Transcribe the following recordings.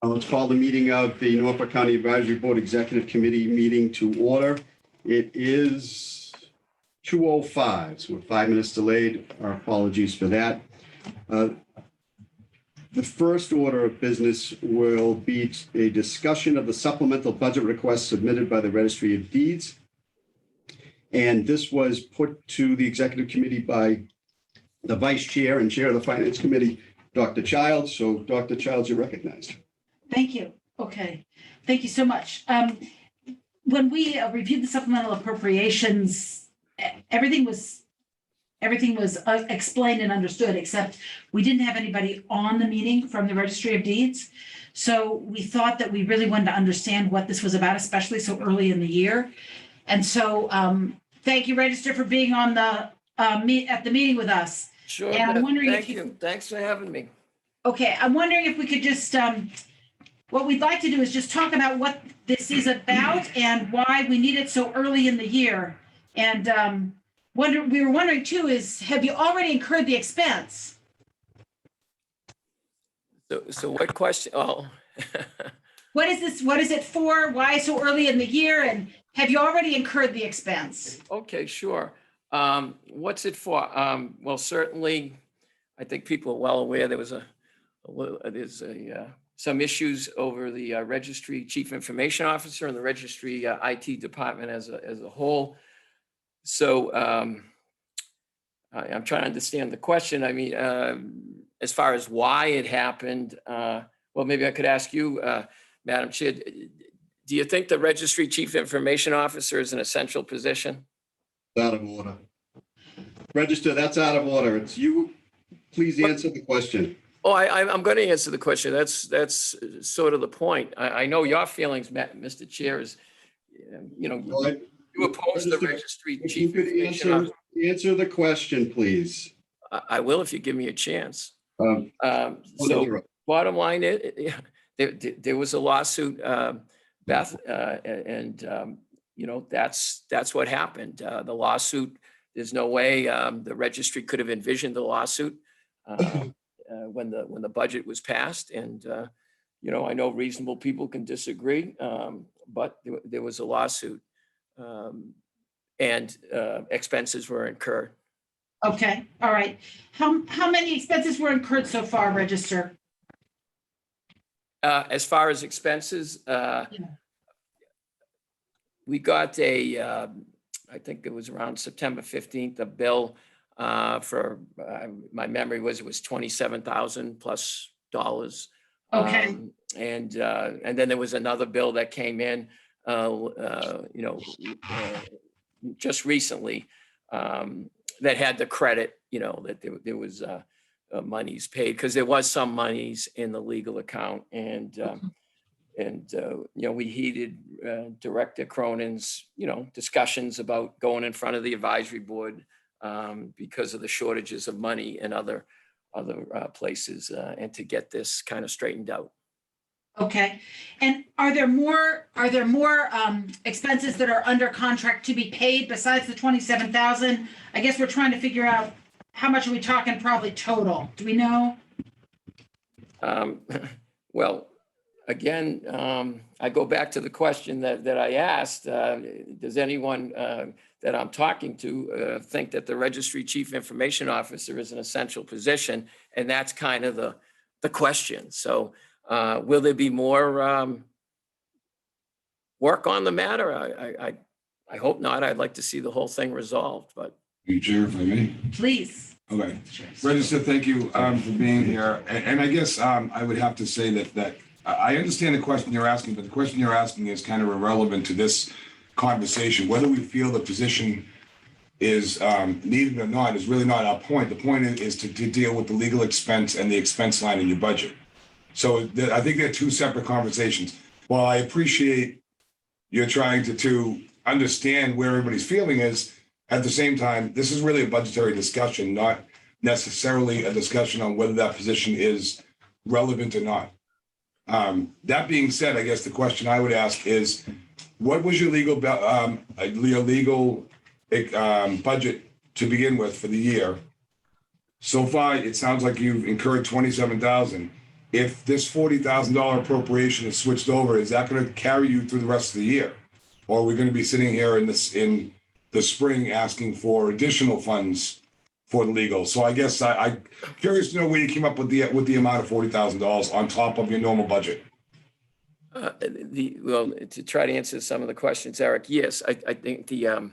Let's call the meeting of the Norfolk County Advisory Board Executive Committee meeting to order. It is 2:05, so we're 5 minutes delayed. Our apologies for that. The first order of business will be a discussion of the supplemental budget request submitted by the Registry of Deeds. And this was put to the Executive Committee by the Vice Chair and Chair of the Finance Committee, Dr. Childs. So Dr. Childs, you're recognized. Thank you. Okay. Thank you so much. When we reviewed the supplemental appropriations, everything was explained and understood, except we didn't have anybody on the meeting from the Registry of Deeds. So we thought that we really wanted to understand what this was about, especially so early in the year. And so thank you, Register, for being on the at the meeting with us. Sure. And I'm wondering Thank you. Thanks for having me. Okay, I'm wondering if we could just, what we'd like to do is just talk about what this is about and why we need it so early in the year. And we were wondering too is, have you already incurred the expense? So what question? Oh. What is this? What is it for? Why so early in the year? And have you already incurred the expense? Okay, sure. What's it for? Well, certainly, I think people are well aware there was some issues over the registry chief information officer and the registry IT department as a whole. So I'm trying to understand the question. I mean, as far as why it happened, well, maybe I could ask you, Madam Chair, do you think the registry chief information officer is an essential position? Out of order. Register, that's out of order. It's you. Please answer the question. Oh, I'm going to answer the question. That's sort of the point. I know your feelings, Mr. Chair, is, you oppose the registry chief information officer. Answer the question, please. I will if you give me a chance. So bottom line, there was a lawsuit, Beth, and that's what happened. The lawsuit, there's no way the registry could have envisioned the lawsuit when the budget was passed. And, I know reasonable people can disagree, but there was a lawsuit and expenses were incurred. Okay, all right. How many expenses were incurred so far, Register? As far as expenses, we got I think it was around September 15th, a bill for, my memory was, it was $27,000 plus dollars. Okay. And then there was another bill that came in, just recently, that had the credit, that there was monies paid, because there was some monies in the legal account. And we heeded Director Cronin's, discussions about going in front of the advisory board because of the shortages of money in other places, and to get this kind of straightened out. Okay. And are there more expenses that are under contract to be paid besides the 27,000? I guess we're trying to figure out how much are we talking probably total. Do we know? Well, again, I go back to the question that I asked. Does anyone that I'm talking to think that the registry chief information officer is an essential position? And that's kind of the question. So will there be more work on the matter? I hope not. I'd like to see the whole thing resolved, but. Chair, if I may. Please. Okay. Register, thank you for being here. And I guess I would have to say that I understand the question you're asking, but the question you're asking is kind of irrelevant to this conversation. Whether we feel the position is needed or not is really not our point. The point is to deal with the legal expense and the expense line in your budget. So I think they're two separate conversations. While I appreciate you're trying to understand where everybody's feeling is, at the same time, this is really a budgetary discussion, not necessarily a discussion on whether that position is relevant or not. That being said, I guess the question I would ask is, what was your legal budget to begin with for the year? So far, it sounds like you've incurred $27,000. if this $40,000 appropriation is switched over, is that going to carry you through the rest of the year? Or are we going to be sitting here in the spring asking for additional funds for the legal? So I guess I'm curious to know where you came up with the amount of $40,000 on top of your normal budget. Well, to try to answer some of the questions, Eric, yes, I think the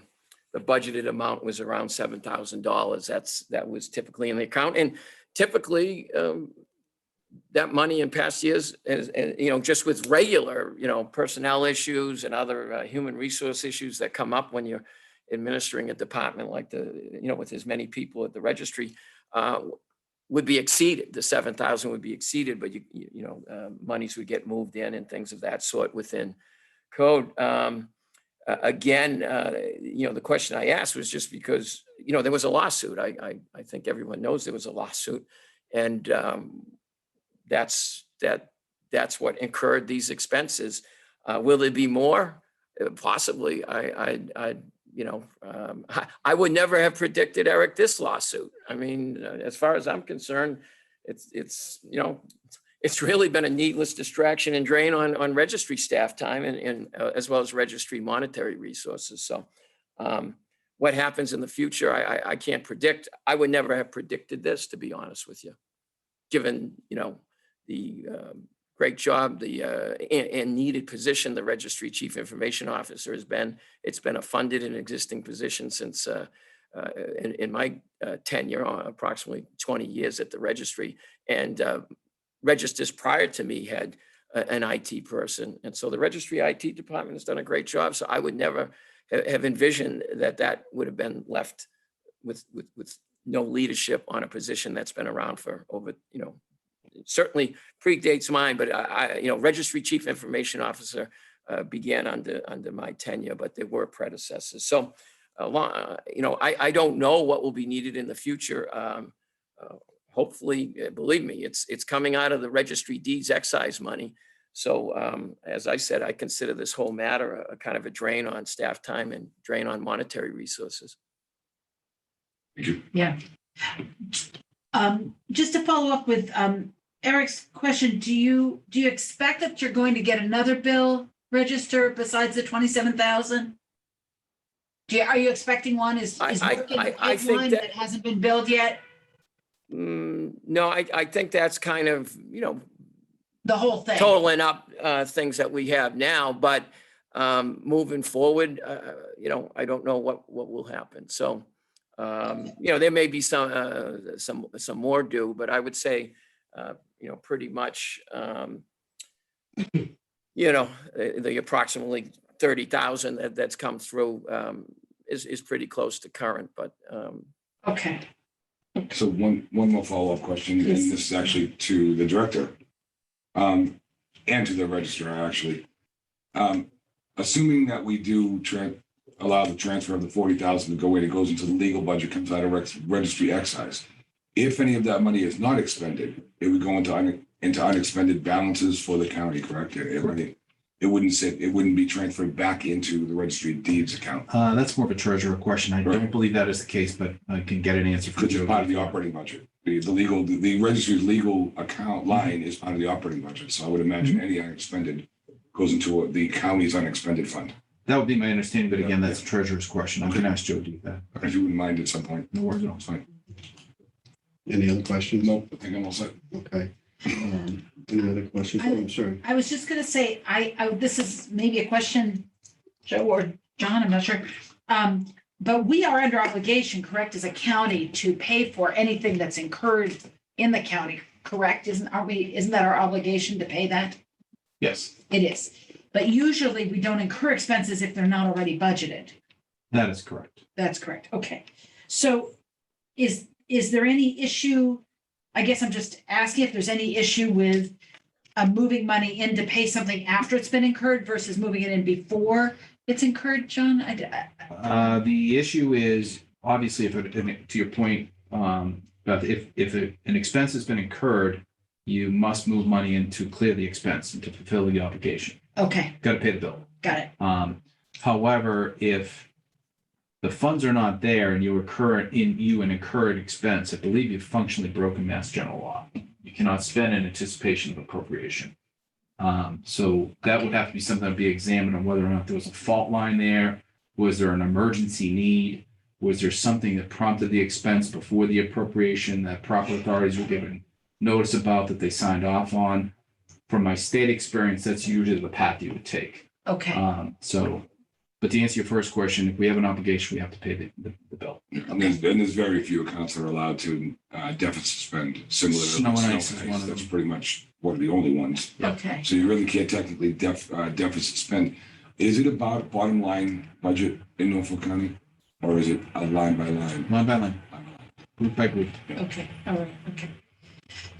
budgeted amount was around $7,000. That was typically in the account, and typically that money in past years, and just with regular, personnel issues and other human resource issues that come up when you're administering a department like with as many people at the registry, would be exceeded. The 7,000 would be exceeded, but monies would get moved in and things of that sort within code. Again, the question I asked was just because there was a lawsuit. I think everyone knows there was a lawsuit, and that's what incurred these expenses. Will there be more? Possibly. I would never have predicted, Eric, this lawsuit. I mean, as far as I'm concerned, it's really been a needless distraction and drain on registry staff time and as well as registry monetary resources. So what happens in the future, I can't predict. I would never have predicted this, to be honest with you, given, the great job, and needed position the registry chief information officer has been. It's been a funded and existing position since in my tenure, approximately 20 years at the registry. And registers prior to me had an IT person. And so the registry IT department has done a great job. So I would never have envisioned that would have been left with no leadership on a position that's been around for over, certainly predates mine, but registry chief information officer began under my tenure, but there were predecessors. So, I don't know what will be needed in the future. Hopefully, believe me, it's coming out of the registry deeds excise money. So, as I said, I consider this whole matter a kind of a drain on staff time and drain on monetary resources. Thank you. Yeah. Just to follow up with Eric's question, do you expect that you're going to get another bill register besides the 27,000? Are you expecting one? Is work in the pipeline that hasn't been billed yet? No, I think that's kind of, The whole thing. totaling up things that we have now, but moving forward, I don't know what will happen. So, there may be some more due, but I would say, pretty much, the approximately 30,000 that's come through is pretty close to current, but. Okay. So one more follow-up question, and this is actually to the director and to the registrar, actually. Assuming that we do allow the transfer of the 40,000 to go in, it goes into the legal budget, comes out of registry excise. If any of that money is not expended, it would go into unexpended balances for the county, correct? It wouldn't be transferred back into the registry of deeds account. That's more of a treasurer question. I don't believe that is the case, but I can get an answer for Because Joe. it's part of the operating budget. The registry's legal account line is part of the operating budget. So I would imagine any unexpended goes into the county's unexpended fund. That would be my understanding, but again, that's a treasurer's question. I can ask Joe to do that. If you wouldn't mind at some point. No worries at all. It's fine. Any other questions? Nope, I think I'm all set. Okay. Any other questions? Oh, I'm sorry. I was just going to say, this is maybe a question, Joe or John, I'm not sure. But we are under obligation, correct, as a county to pay for anything that's incurred in the county, correct? Isn't that our obligation to pay that? Yes, It is. But usually we don't incur expenses if they're not already budgeted. that is correct. That's correct. Okay. So is there any issue? I guess I'm just asking if there's any issue with moving money in to pay something after it's been incurred versus moving it in before it's incurred, John? The issue is obviously to your point, Beth, if an expense has been incurred, you must move money in to clear the expense and to fulfill the obligation. Okay, Got to pay the bill. got it. However, if the funds are not there and you incur an incurred expense, I believe you've functionally broken Mass General law. You cannot spend in anticipation of appropriation. So that would have to be something to be examined on whether or not there was a fault line there. Was there an emergency need? Was there something that prompted the expense before the appropriation that proper authorities were given notice about that they signed off on? From my state experience, that's usually the path you would take. Okay, But to answer your first question, if we have an obligation, we have to pay the bill. And there's very few accounts that are allowed to deficit spend similar to Snow and snow ice is and one ice. of That's them. pretty much one of the only ones. okay. So you really can't technically deficit spend. Is it about bottom line budget in Norfolk County? Or is it a line by line? Line by line, group by group. Okay, all right, okay.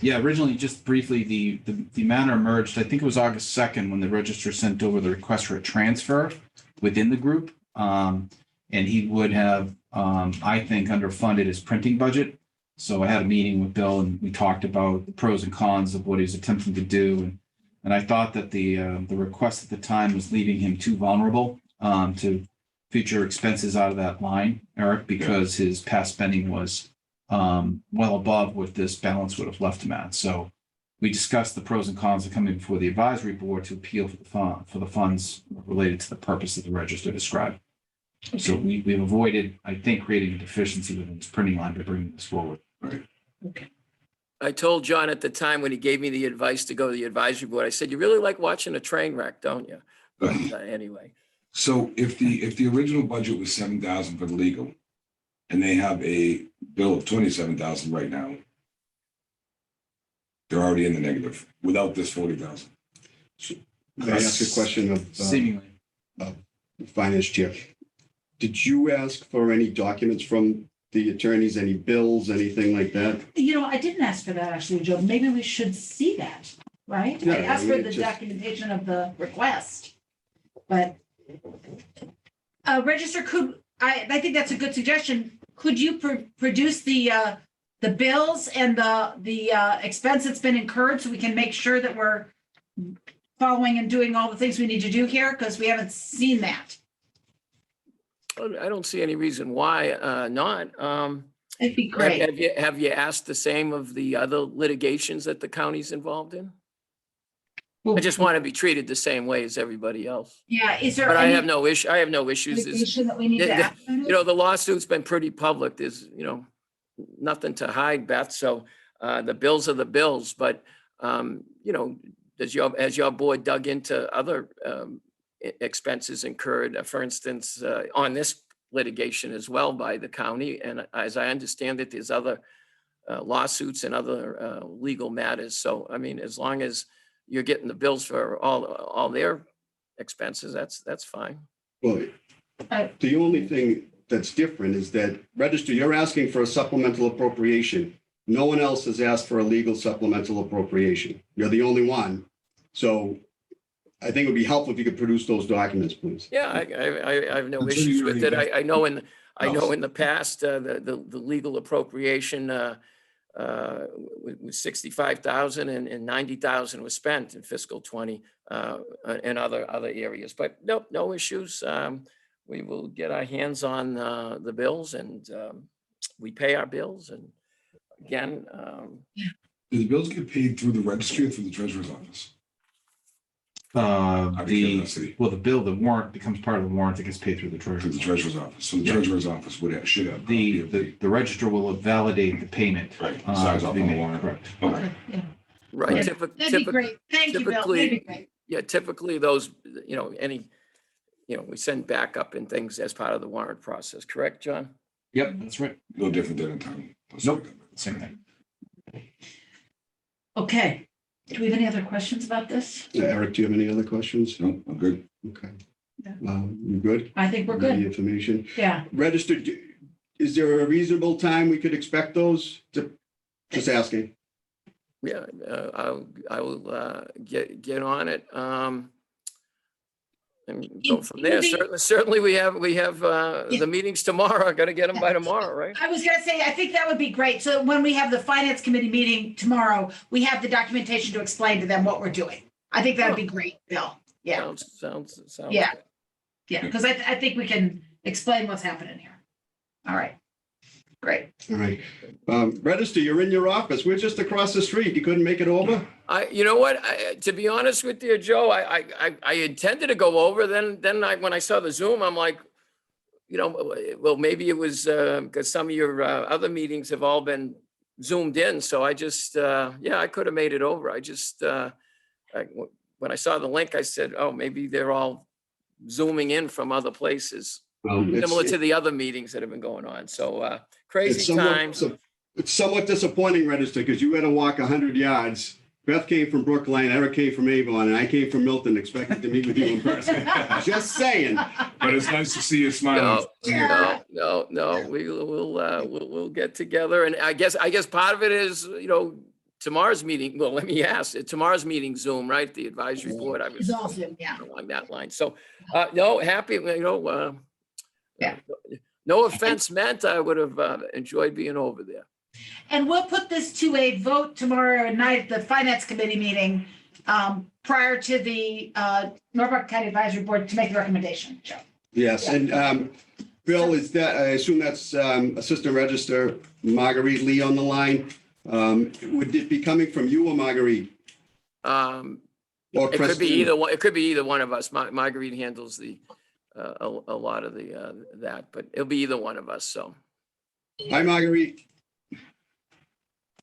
Yeah, originally, just briefly, the matter emerged, I think it was August 2nd, when the register sent over the request for a transfer within the group. And he would have, I think, underfunded his printing budget. So I had a meeting with Bill and we talked about the pros and cons of what he was attempting to do. And I thought that the request at the time was leaving him too vulnerable to future expenses out of that line, Eric, because his past spending was well above what this balance would have left him at. So we discussed the pros and cons of coming before the advisory board to appeal for the funds related to the purpose of the register described. So we've avoided, I think, creating a deficiency within this printing line by bringing this forward. Okay. I told John at the time when he gave me the advice to go to the advisory board, I said, you really like watching a train wreck, don't you? But anyway, So if the original budget was 7,000 for the legal, and they have a bill of 27,000 right now, they're already in the negative without this 40,000. May I ask a question of Seemingly. finance chair? Did you ask for any documents from the attorneys, any bills, anything like that? You know, I didn't ask for that actually, Joe. Maybe we should see that, right? Yeah, I asked I for mean, the just- documentation of the request. But register I think that's a good suggestion. Could you produce the bills and the expense that's been incurred so we can make sure that we're following and doing all the things we need to do here? Because we haven't seen that. I don't see any reason why not. It'd be great. Have you asked the same of the other litigations that the county's involved in? I just want to be treated the same way as everybody else. Yeah, is there But I any have no issue. I have no issues. litigation that we need to the- act on? You know, the lawsuit's been pretty public. There's, nothing to hide, Beth. So the bills are the bills. But, has your board dug into other expenses incurred, for instance, on this litigation as well by the county? And as I understand it, there's other lawsuits and other legal matters. So, I mean, as long as you're getting the bills for all their expenses, that's fine. Well, the only thing that's different is that register, you're asking for a supplemental appropriation. No one else has asked for a legal supplemental appropriation. You're the only one. So I think it would be helpful if you could produce those documents, please. Yeah, I have no Until issues you with it. already I know in the past, the legal appropriation was 65,000 and 90,000 was spent in fiscal 20 and other areas. But nope, no issues. We will get our hands on the bills and we pay our bills. And again, Do the bills get paid through the registry or through the treasurer's office? Out of curiosity. The warrant becomes part of the warrant that gets paid through the Through treasurer. the treasurer's office. So the Yeah. treasurer's office should have. copy of The register will validate the payment. Right, signs to off be on the made. warrant. Correct. Okay. Yeah. right. That'd be great. Thank you, Bill. That'd be typically- great. Yeah, typically those, we send backup and things as part of the warrant process. Correct, John? Yep, that's right. No different than in town. Nope. Same thing. Okay. Do we have any other questions about this? Eric, do you have any other questions? No, I'm good. Okay. Yeah. You good? I think we're Any good. information? Yeah. Register, is there a reasonable time we could expect those? Just asking. Yeah, I will get on it. And go from there. Certainly we have the meetings tomorrow. I got to get them by tomorrow, right? I was gonna say, I think that would be great. So when we have the finance committee meeting tomorrow, we have the documentation to explain to them what we're doing. I think that'd be great, Bill. Yeah, Sounds. Yeah. good. yeah, because I think we can explain what's happening here. All right. Great. All right. Register, you're in your office. We're just across the street. You couldn't make it over? You know what, to be honest with you, Joe, I intended to go over, when I saw the Zoom, I'm like, well, maybe it was, because some of your, other meetings have all been Zoomed in, so I just, I could have made it over. When I saw the link, I said, oh, maybe they're all Zooming in from other places, similar to the other meetings that have been going on. So crazy times. It's somewhat disappointing, Register, because you had to walk 100 yards. Beth came from Brookline, Eric came from Avon, and I came from Milton, expecting to meet with you in person. Just saying. But it's nice to see you smiling. No, we'll get together. And I guess part of it is, tomorrow's meeting. Well, let me ask, tomorrow's meeting Zoom, right? The advisory board. I was It's all Zoom, yeah. along that line. So, no, happy, Yeah. no offense meant. I would have enjoyed being over there. And we'll put this to a vote tomorrow night at the Finance Committee meeting prior to the Norfolk County Advisory Board to make the recommendation, Joe. Yes, and Bill, is that, I assume that's Assistant Register Marguerite Lee on the line. Would it be coming from you or Marguerite? Or It could be Kristen? either one. It could be either one of us. Marguerite handles a lot of that, but it'll be either one of us. So. Hi, Marguerite.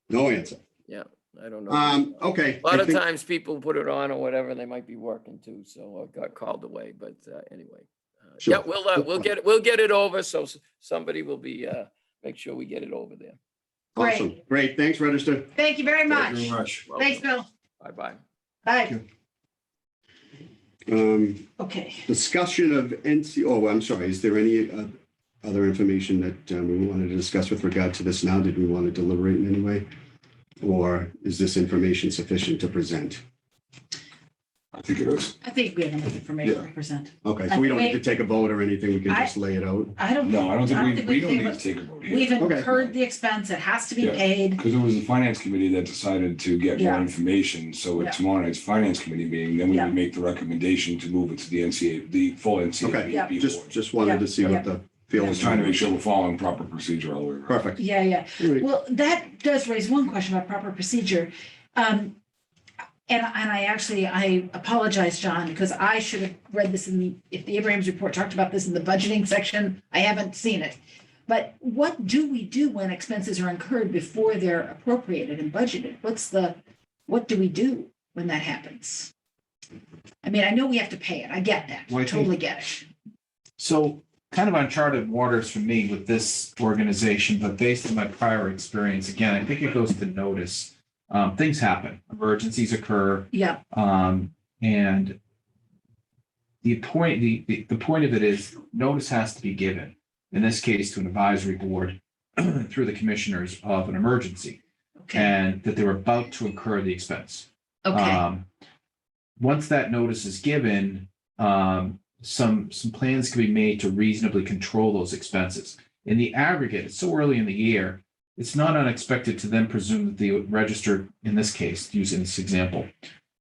No answer. Yeah, I don't know. Okay. A lot I of think- times people put it on or whatever, they might be working too, so I got called away, but anyway. Sure. Yeah, we'll get it over, so somebody will be, make sure we get it over there. Awesome. Great. Thanks, Register. Thank you very Thank much. you very much. Thanks, Bill. Bye-bye. Bye. Okay. Discussion of I'm sorry. Is there any other information that we wanted to discuss with regard to this now? Did we want to deliberate in any way? Or is this information sufficient to present? I think it is. I think we have enough information to present. Okay, so we don't need to take a vote or anything. We can just lay it out. I don't. No, I don't think we don't think need to take a vote We've here. Okay. incurred the expense. It has to be Yeah. paid. Because it was the finance committee that decided to get more Yeah. information. So Yeah. at tomorrow night's finance committee meeting, then we Yeah. would make the recommendation to move it to the the full Okay, NCAB just board. wanted to see what the feel is. Just trying to make sure we're following proper procedure all the way around. Perfect. Yeah. All right. Well, that does raise one question about proper procedure. And I apologize, John, because I should have read this if the Abrams report talked about this in the budgeting section, I haven't seen it. But what do we do when expenses are incurred before they're appropriated and budgeted? What do we do when that happens? I mean, I know we have to pay it. I get that. Well, I I think- totally get it. So kind of uncharted waters for me with this organization, but based on my prior experience, again, I think it goes to notice. Things happen, emergencies occur, Yeah, and the point of it is notice has to be given, in this case to an advisory board through the commissioners of an emergency, okay, and that they're about to incur the expense. okay, Once that notice is given, some plans can be made to reasonably control those expenses. In the aggregate, it's so early in the year, it's not unexpected to then presume that the register, in this case, using this example,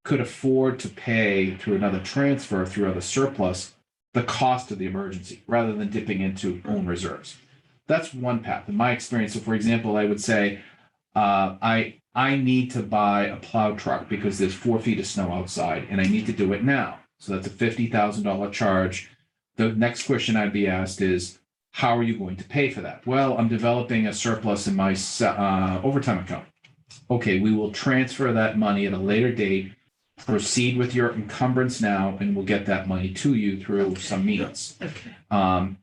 could afford to pay through another transfer, through other surplus, the cost of the emergency, rather than dipping into own reserves. That's one path. In my experience, so for example, I would say, I need to buy a plow truck because there's 4 feet of snow outside and I need to do it now. So that's a $50,000 charge. The next question I'd be asked is, how are you going to pay for that? Well, I'm developing a surplus in my overtime account. Okay, we will transfer that money at a later date, proceed with your encumbrance now, and we'll get that money to you through some means. okay.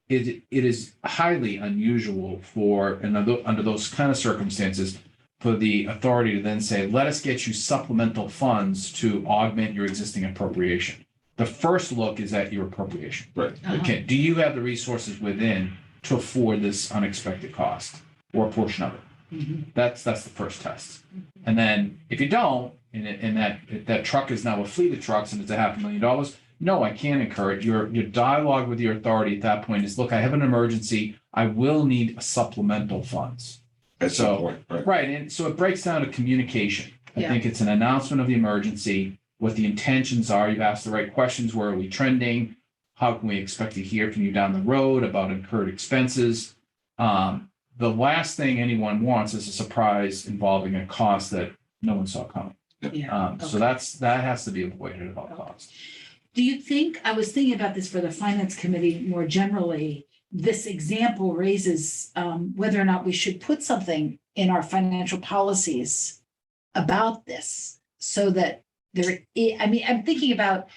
It is highly unusual for, and under those kind of circumstances, for the authority to then say, let us get you supplemental funds to augment your existing appropriation. The first look is at your appropriation. Right. Okay, do you have the resources within to afford this unexpected cost or a portion of it? Mhm. That's the first test. And then if you don't, and that truck is now a fleet of trucks and it's $500,000, no, I can't incur it. Your dialogue with your authority at that point is, look, I have an emergency. I will need supplemental funds. At some So- point, right? Right, and so it breaks down to communication. I Yeah. think it's an announcement of the emergency, what the intentions are. You've asked the right questions. Where are we trending? How can we expect to hear from you down the road about incurred expenses? the last thing anyone wants is a surprise involving a cost that no one saw coming. Yeah. So Okay. that has to be avoided at all costs. Do you think, I was thinking about this for the finance committee more generally, this example raises whether or not we should put something in our financial policies about this so that I mean, I'm thinking about.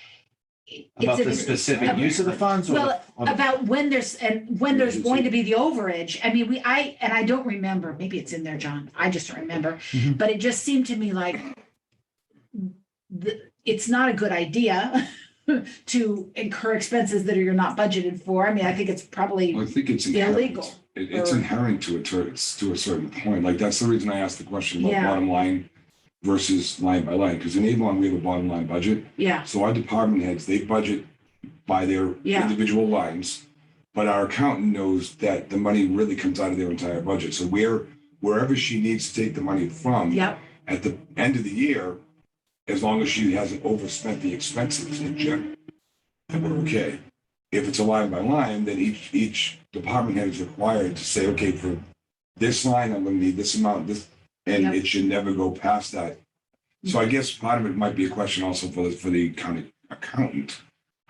About it's the an- specific use of the funds or Well, or the- about when there's going to be the overage. I mean, I don't remember, maybe it's in there, John. I just don't remember. Mhm. But it just seemed to me like it's not a good idea to incur expenses that you're not budgeted for. I mean, I think it's probably I think it's inherent. illegal. It's or- inherent to it to a certain point. Like, that's the reason I asked the question about Yeah. bottom line versus line by line, because in Avon, we have a bottom line budget. Yeah, So our department heads, they budget by their Yeah. individual lines, but our accountant knows that the money really comes out of their entire budget. So wherever she needs to take the money from yep, at the end of the year, as long as she hasn't overspent the expenses in general, then we're okay. If it's a line by line, then each department head is required to say, okay, for this line, I'm going to need this amount, and Yep. it should never go past that. So I guess part of it might be a question also for the county accountant,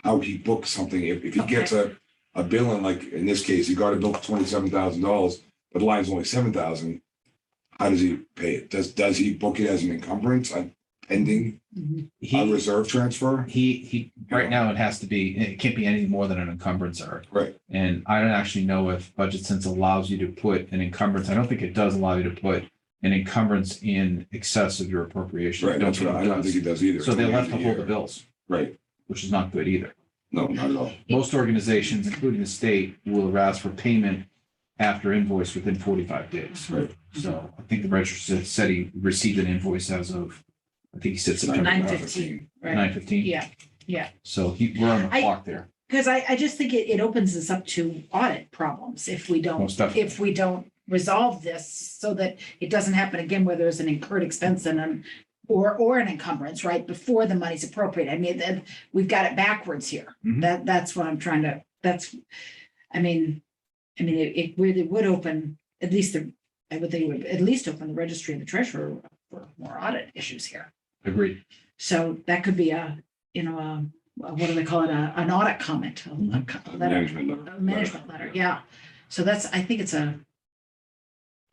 how he books something. If he gets a bill, and like in this case, he got a bill for $27,000, but the line's only 7,000. How does he pay it? Does he book it as an encumbrance, a pending mhm, a reserve transfer? He right now it has to be, it can't be anything more than an encumbrance, Eric. Right. And I don't actually know if Budget Sense allows you to put an encumbrance. I don't think it does allow you to put an encumbrance in excess of your appropriation. Right. That's what I don't think he does either. So they'll have to It's hold the year. bills, Right. which is not good either. No, not at all. Most organizations, including the state, will ask for payment after invoice within 45 days. Right. So I think the register said he received an invoice as of, I think he said September 9/15, right? 9/15. Yeah. So we're on the I- clock there. Because I just think it opens us up to audit problems if we Most definitely. resolve this so that it doesn't happen again where there's an incurred expense and or an encumbrance, right, before the money's appropriate. I mean, we've got it backwards here. Mhm. That's what I'm trying to, it really would open, at least I would think it would at least open the registry and the treasurer for more audit issues here. Agreed. So that could be what do they call it? An audit comment, a letter. Management letter. A management letter, yeah. So I think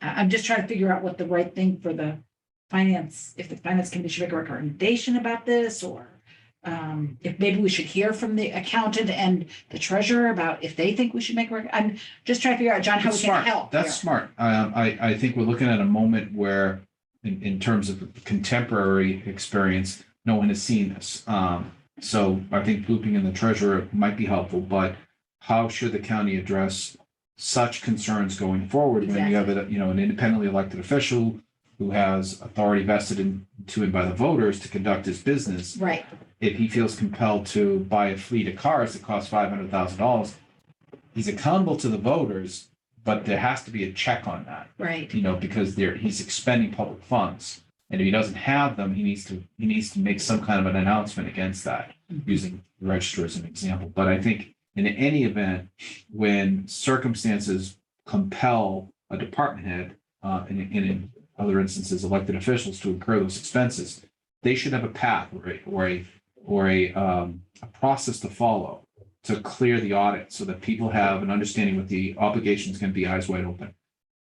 I'm just trying to figure out what the right thing for the finance, if the finance committee should make a recommendation about this, or if maybe we should hear from the accountant and the treasurer about if they think we should make I'm just trying to figure out, John, how we That's can smart. help That's here. smart. I think we're looking at a moment where, in terms of contemporary experience, no one has seen this. So I think looping in the treasurer might be helpful, but how should the county address such concerns going forward when you have an independently elected official who has authority vested to him by the voters to conduct his business? Right, If he feels compelled to buy a fleet of cars that cost $500,000, he's accountable to the voters, but there has to be a check on that, right. because he's expending public funds. And if he doesn't have them, he needs to make some kind of an announcement against that, using the register as an example. But I think in any event, when circumstances compel a department head, and in other instances, elected officials, to incur those expenses, they should have a path or a process to follow to clear the audit so that people have an understanding what the obligations can be, eyes wide open.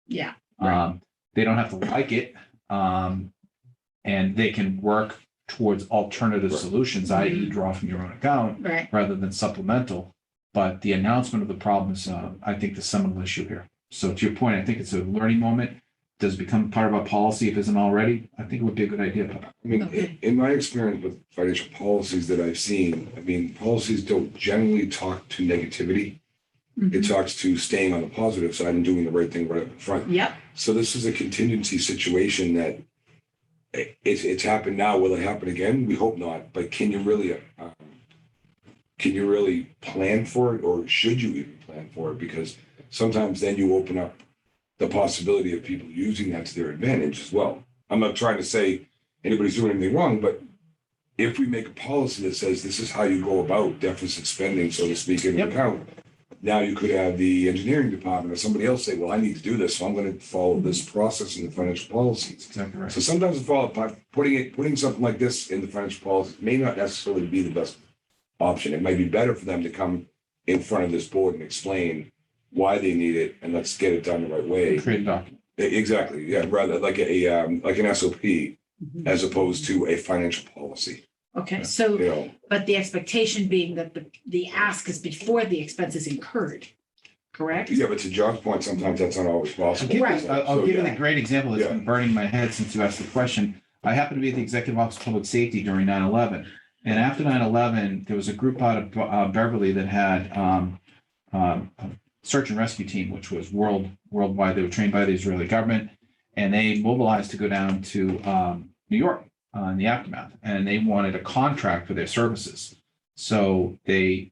Yeah, right. They don't have to like it. And they can work towards alternative solutions, i.e. draw from your own account Right. rather than supplemental. But the announcement of the problem is, I think, the seminal issue here. So to your point, I think it's a learning moment. Does it become part of our policy if it isn't already? I think it would be a good idea. I mean, Okay. in my experience with financial policies that I've seen, I mean, policies don't generally talk to negativity. It Mhm. talks to staying on the positive side and doing the right thing right up in front. Yep, So this is a contingency situation that it's happened now. Will it happen again? We hope not. But can you really plan for it, or should you even plan for it? Because sometimes then you open up the possibility of people using that to their advantage as well. I'm not trying to say anybody's doing anything wrong, but if we make a policy that says this is how you go about deficit spending, so to speak, in an Yep. account, now you could have the engineering department or somebody else say, well, I need to do this, so I'm going to follow this process in the financial policies. Exactly right. So sometimes putting something like this in the financial policy may not necessarily be the best option. It might be better for them to come in front of this board and explain why they need it, and let's get it done the right way. Create a document. Exactly, yeah, rather like like an SOP Mhm. as opposed to a financial policy, Okay, you so, know. but the expectation being that the ask is before the expense is incurred, correct? Yeah, but to John's point, sometimes that's not always possible. Right. I'll So, give you yeah. a great example that's Yeah. been burning my head since you asked the question. I happened to be at the Executive Office of Public Safety during 9/11. And after 9/11, there was a group out of Beverly that had a search and rescue team, which was worldwide. They were trained by the Israeli government, and they mobilized to go down to New York in the aftermath, and they wanted a contract for their services. So they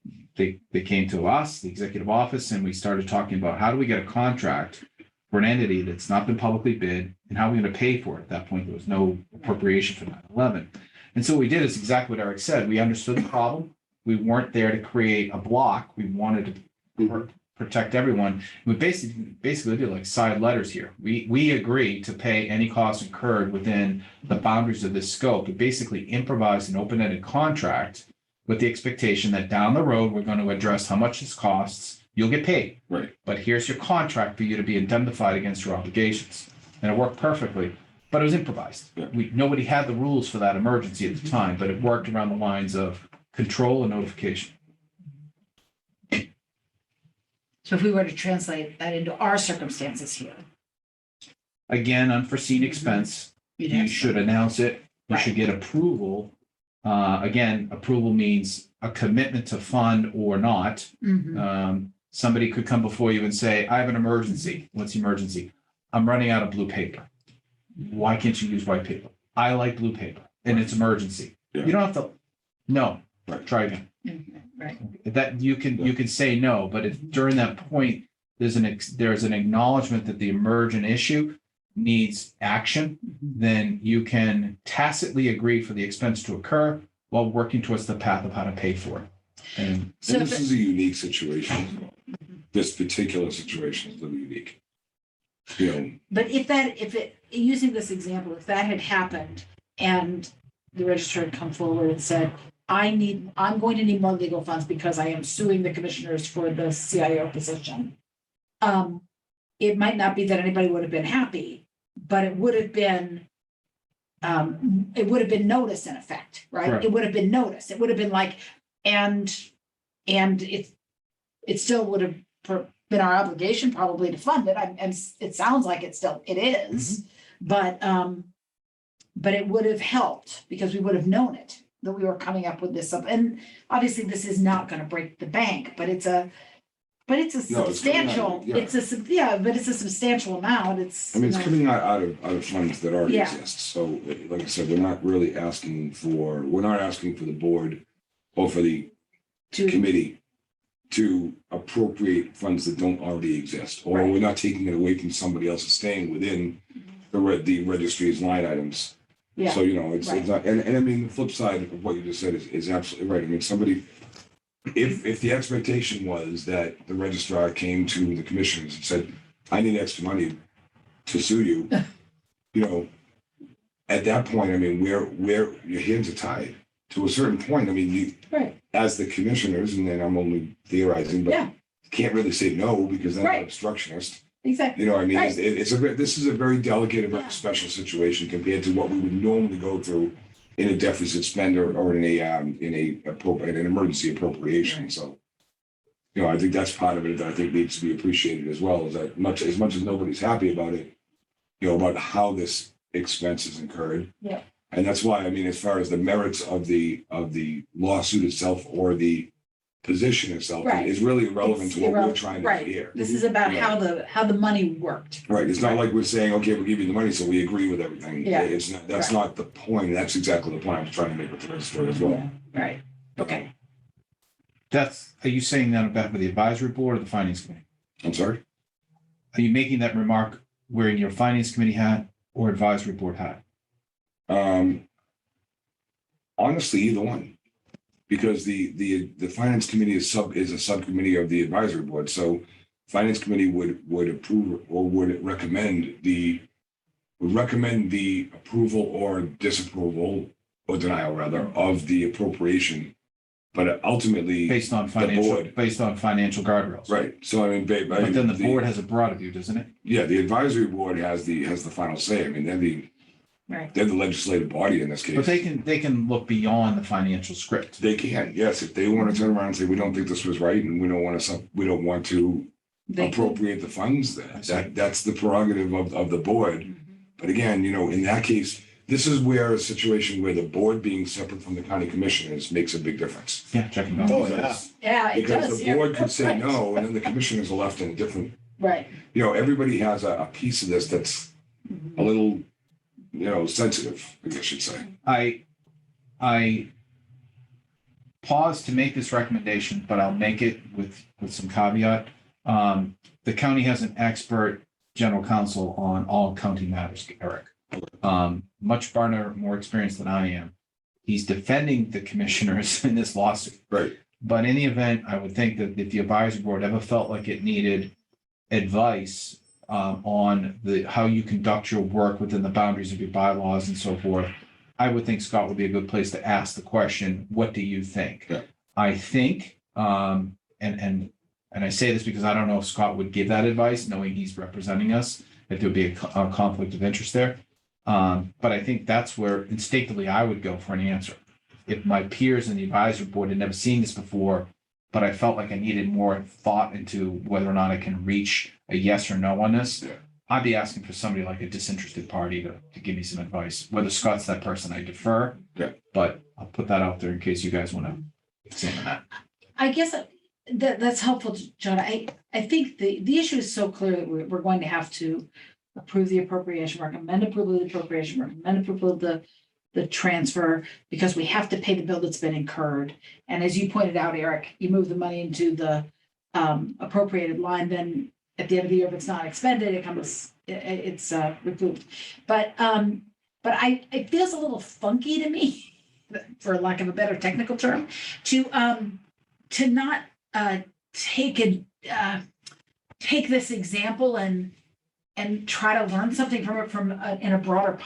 came to us, the executive office, and we started talking about how do we get a contract for an entity that's not been publicly bid, and how are we going to pay for it? At that point, there was no appropriation for 9/11. And so what we did is exactly what Eric said. We understood the problem. We weren't there to create a block. We wanted to protect everyone. We basically did like side letters here. We agree to pay any costs incurred within the boundaries of this scope. We basically improvised an open-ended contract with the expectation that down the road, we're going to address how much this costs. You'll get paid. Right. But here's your contract for you to be indemnified against your obligations. And it worked perfectly, but it was improvised. Yeah. Nobody had the rules for that emergency at the time, but it worked around the lines of control and notification. So if we were to translate that into our circumstances here, Again, unforeseen expense, you'd you have. should announce it. You Right. should get approval. Again, approval means a commitment to fund or not. Mhm. Somebody could come before you and say, I have an emergency. What's the emergency? I'm running out of blue paper. Why can't you use white paper? I like blue paper and it's emergency. Yeah. You don't have to, no, Right. try again. Mhm. Right. That you can say no, but if during that point, there's an acknowledgement that the emergent issue needs action, then you can tacitly agree for the expense to occur while working towards the path of how to pay for it. And So And if this it- is a unique situation as well. This particular situation is really unique. You know, But using this example, if that had happened and the registrar had come forward and said, I'm going to need more legal funds because I am suing the commissioners for the CIO position. It might not be that anybody would have been happy, but it would have been noticed in effect, right? Correct. It would have been noticed. It would have been like, and it still would have been our obligation probably to fund it. And it sounds like it is, but it would have helped because we would have known it, that we were coming up with this. And obviously this is not going to break the bank, but it's a No, it's coming out of- substantial, yeah. but it's a substantial amount. It's, I mean, you it's know, coming out of funds that already Yeah. exist. So like I said, we're not asking for the board or for the to, committee to appropriate funds that don't already exist, or Right. we're not taking it away from somebody else. It's staying within the registry's line items. yeah, So, you know, it's Right. not, and I mean, the flip side of what you just said is absolutely right. I mean, if the expectation was that the registrar came to the commissioners and said, I need extra money to sue you, you know, at that point, I mean, where your hands are tied to a certain point. I mean, you, right, as the commissioners, and then I'm only theorizing, but Yeah. can't really say no because then I'm Right. an obstructionist. exactly. You know, what I mean, Right. this is a very delicate and very Yeah. special situation compared to what we would normally go through in a deficit spend or in an emergency appropriation. Right. So, you know, I think that's part of it that I think needs to be appreciated as well, is that as much as nobody's happy about it, you know, about how this expense is incurred. Yeah. And that's why, I mean, as far as the merits of the lawsuit itself or the position itself Right. is really irrelevant It's to what we're irrelevant. trying to Right. do here. This is about Yeah. how the money worked. Right, it's not like we're saying, okay, we'll give you the money, so we agree with everything. Yeah. It's not, that's Right. not the point. That's exactly the point I'm trying to make with the registrar as well. Yeah. Right, okay. are you saying that on behalf of the advisory board or the finance committee? I'm sorry? Are you making that remark wearing your finance committee hat or advisory board hat? Honestly, either one. because the finance committee is a subcommittee of the advisory board. So finance committee would approve or would recommend the approval or disapproval or denial rather of the appropriation. But ultimately, Based on financial, board. based on financial guardrails. right. So I mean, But then the board has a broader view, doesn't it? yeah, the advisory board has the final say. I mean, Right. they're the legislative body in this case. But they can look beyond the financial script. They can, yes, if they want to turn around and say, we don't think this was right and we don't want to They could- appropriate the funds, that's the prerogative of the board. Mhm. But again, in that case, this is where a situation where the board being separate from the county commissioners makes a big difference. Yeah, checking Oh, balances. Yeah, it Because does. the yeah. board could say Right. no, and then the commissioners are left in a different, Right. everybody has a piece of this that's Mhm. a little, sensitive, I guess I should say. I pause to make this recommendation, but I'll make it with some caveat. The county has an expert general counsel on all county matters, Eric. Much better, more experienced than I am. He's defending the commissioners in this lawsuit. Right. But in the event, I would think that if the advisory board ever felt like it needed advice on how you conduct your work within the boundaries of your bylaws and so forth, I would think Scott would be a good place to ask the question, what do you think? Yeah. I think, and I say this because I don't know if Scott would give that advice, knowing he's representing us, if there would be a conflict of interest there. But I think that's where instinctively I would go for an answer. If my peers in the advisory board had never seen this before, but I felt like I needed more thought into whether or not I can reach a yes or no on this, Yeah. I'd be asking for somebody like a disinterested party to give me some advice. Whether Scott's that person, I defer. Yeah. But I'll put that out there in case you guys want to examine that. I guess that's helpful, John. I think the issue is so clear that we're going to have to approve the appropriation, recommend approval of the appropriation, recommend approval of the transfer, because we have to pay the bill that's been incurred. And as you pointed out, Eric, you move the money into the appropriated line, then at the end of the year, if it's not expended, it's recouped. But it feels a little funky to me, for lack of a better technical term, to not take this example and try to learn something from it in a broader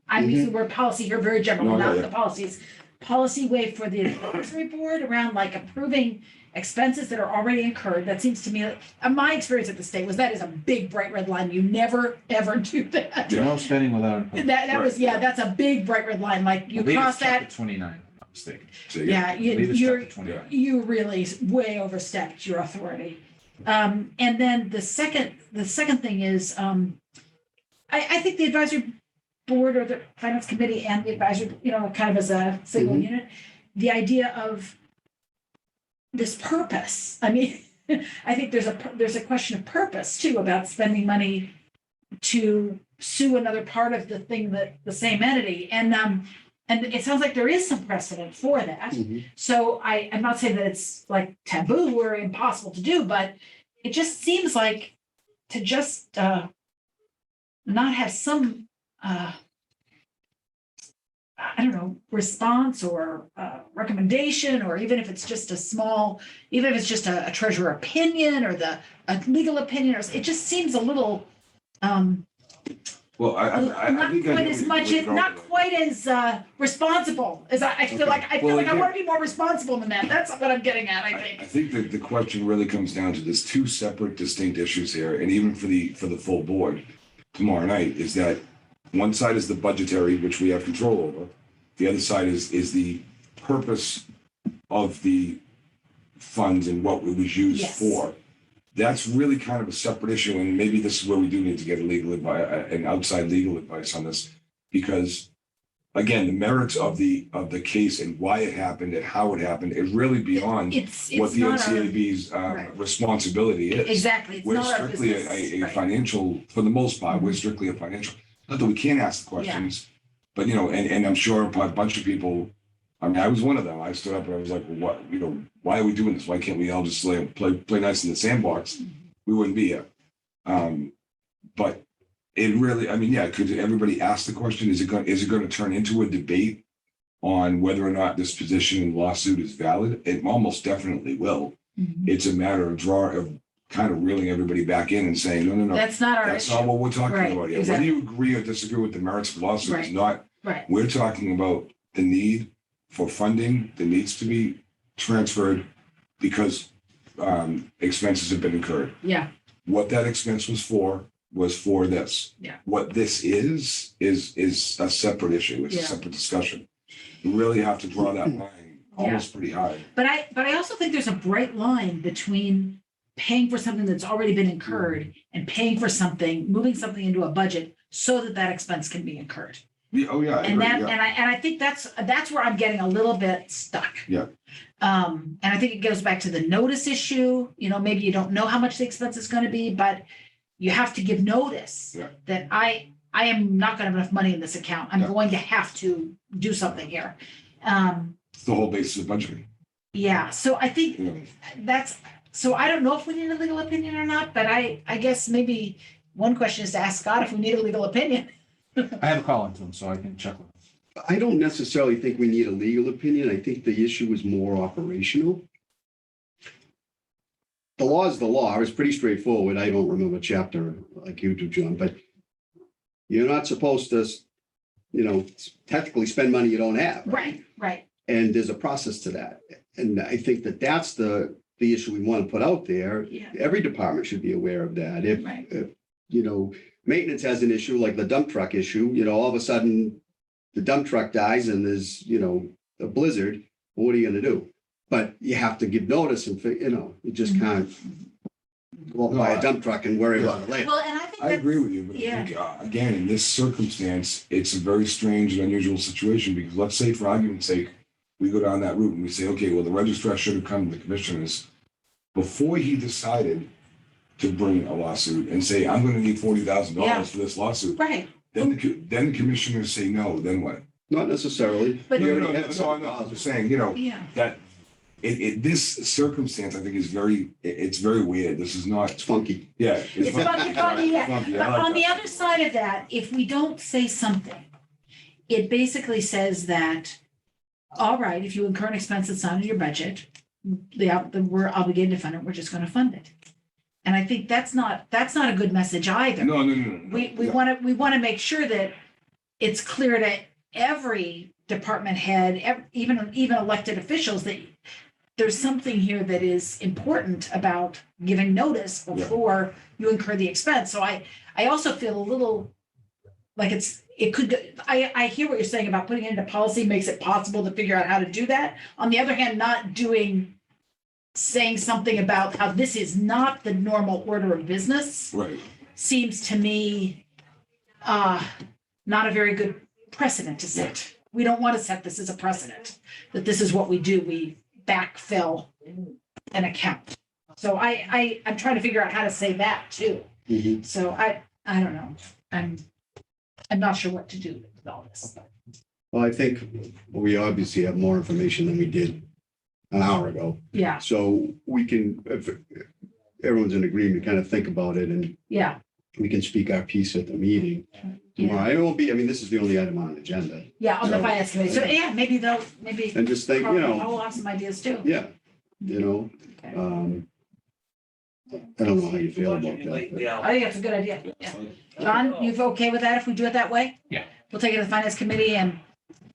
I'm using the word policy here very generally, No, not yeah. the policies. Policy way for the advisory board around like approving expenses that are already incurred. That seems to me, my experience at the state was that is a big bright red line. You never, ever do that. No spending without. That was, that's a big bright red line. Like you cross that. 29, if I'm not mistaken. So, yeah. Yeah, I believe it's you're, chapter 29. you really way overstepped your authority. And then the second thing is, I think the advisory board or the finance committee and the advisory, kind of as a single unit, the idea of this purpose. I mean, I think there's a question of purpose too about spending money to sue another part of the thing that the same entity. And it sounds like there is some precedent for that. Mhm. So I'm not saying that it's like taboo or impossible to do, but it just seems like to just not have some, I don't know, response or recommendation, or even if it's just even if it's just a treasurer opinion or a legal opinion, or it just seems a little, Well, I not think quite as much, not quite as responsible as I feel like, I Well, I want to be more responsible than that. That's what I'm getting at, I I think. think that the question really comes down to there's two separate distinct issues here, and even for the full board tomorrow night, is that one side is the budgetary, which we have control over. The other side is the purpose of the funds and what it was used Yes. for. That's really kind of a separate issue, and maybe this is where we do need to get an outside legal advice on this, because again, the merits of the case and why it happened and how it happened is really beyond It's what the not our, NCAB's right. responsibility is. exactly, it's We're not our strictly business. a Right. financial, for the most part, we're strictly a financial, not that we can't ask the questions, but and I'm sure a bunch of people, I mean, I was one of them. I stood up and I was like, well, what, why are we doing this? Why can't we all just play nice in the sandbox? We wouldn't be here. But it really, I mean, yeah, could everybody ask the question? Is it going to turn into a debate on whether or not this petition and lawsuit is valid. It almost definitely will. Mhm. It's a matter of kind of reeling everybody back in and saying, no. That's not our That's issue. not what we're talking Right, about here. exactly. Whether you agree or disagree with the merits of the lawsuit is Right. not, Right, we're talking about the need for funding that needs to be transferred because expenses have been incurred. yeah, What that expense was for this. Yeah. What this is a separate issue. It's a Yeah. separate discussion. You really have to draw that line almost pretty hard. but I also think there's a bright line between paying for something that's already been incurred and paying for something, moving something into a budget so that that expense can be incurred. Yeah, oh, yeah. I And agree, that, yeah. and I think that's where I'm getting a little bit stuck. Yeah. And I think it goes back to the notice issue, maybe you don't know how much the expense is going to be, but you have to give notice Yeah. that I am not going to have enough money in this account. I'm Yeah. going to have to do something here. It's the whole basis of budgeting. Yeah, so I think You know. so I don't know if we need a legal opinion or not, but I guess maybe one question is to ask Scott if we need a legal opinion. I have a call into him, so I can check with him. I don't necessarily think we need a legal opinion. I think the issue is more operational. The law is the law. It's pretty straightforward. I don't remember chapter like you do, John, but you're not supposed to, technically spend money you don't have. Right. And there's a process to that. And I think that that's the issue we want to put out there. Yeah. Every department should be aware of that. Right. If maintenance has an issue like the dump truck issue, all of a sudden the dump truck dies and there's, a blizzard, well, what are you going to do? But you have to give notice and, you just can't go up by a dump truck and worry about it later. Well, and I think I agree with you, but yeah. I think, again, in this circumstance, it's a very strange and unusual situation because let's say for argument's sake, we go down that route and we say, okay, well, the registrar should have come to the commissioners before he decided to bring a lawsuit and say, I'm going to need $40,000 Yeah. for this lawsuit. Right. Then the commissioners say no, then what? Not necessarily. But- You No, already had I'm not just saying, Yeah. that this circumstance, I think is it's very weird. This is not, It's funky. yeah. It's funky, yeah. Funky. But I like on the that. other side of that, if we don't say something, it basically says that, all right, if you incur an expense that's not in your budget, we're obligated to fund it, we're just going to fund it. And I think that's not a good message either. No. We Yeah. want to make sure that it's clear to every department head, even elected officials, that there's something here that is important about giving notice before you incur the expense. So I also feel a little like it could, I hear what you're saying about putting it into policy makes it possible to figure out how to do that. On the other hand, saying something about how this is not the normal order of business Right. seems to me not a very good precedent to set. We don't want to set this as a precedent, that this is what we do. We backfill an account. So I'm trying to figure out how to say that too. Mhm. So I don't know. I'm not sure what to do with all this. Well, I think we obviously have more information than we did an hour ago. Yeah, So we can, if everyone's in agreement, kind of think about it and yeah, we can speak our piece at the meeting tomorrow. yeah. It won't be, this is the only item on the agenda. Yeah, on the So- finance committee. So yeah, maybe And just think, I'll have some ideas too. yeah, Okay. I don't know how you feel about that. but- I think that's a good idea. Yeah. John, you okay with that if we do it that way? Yeah. We'll take it to the finance committee and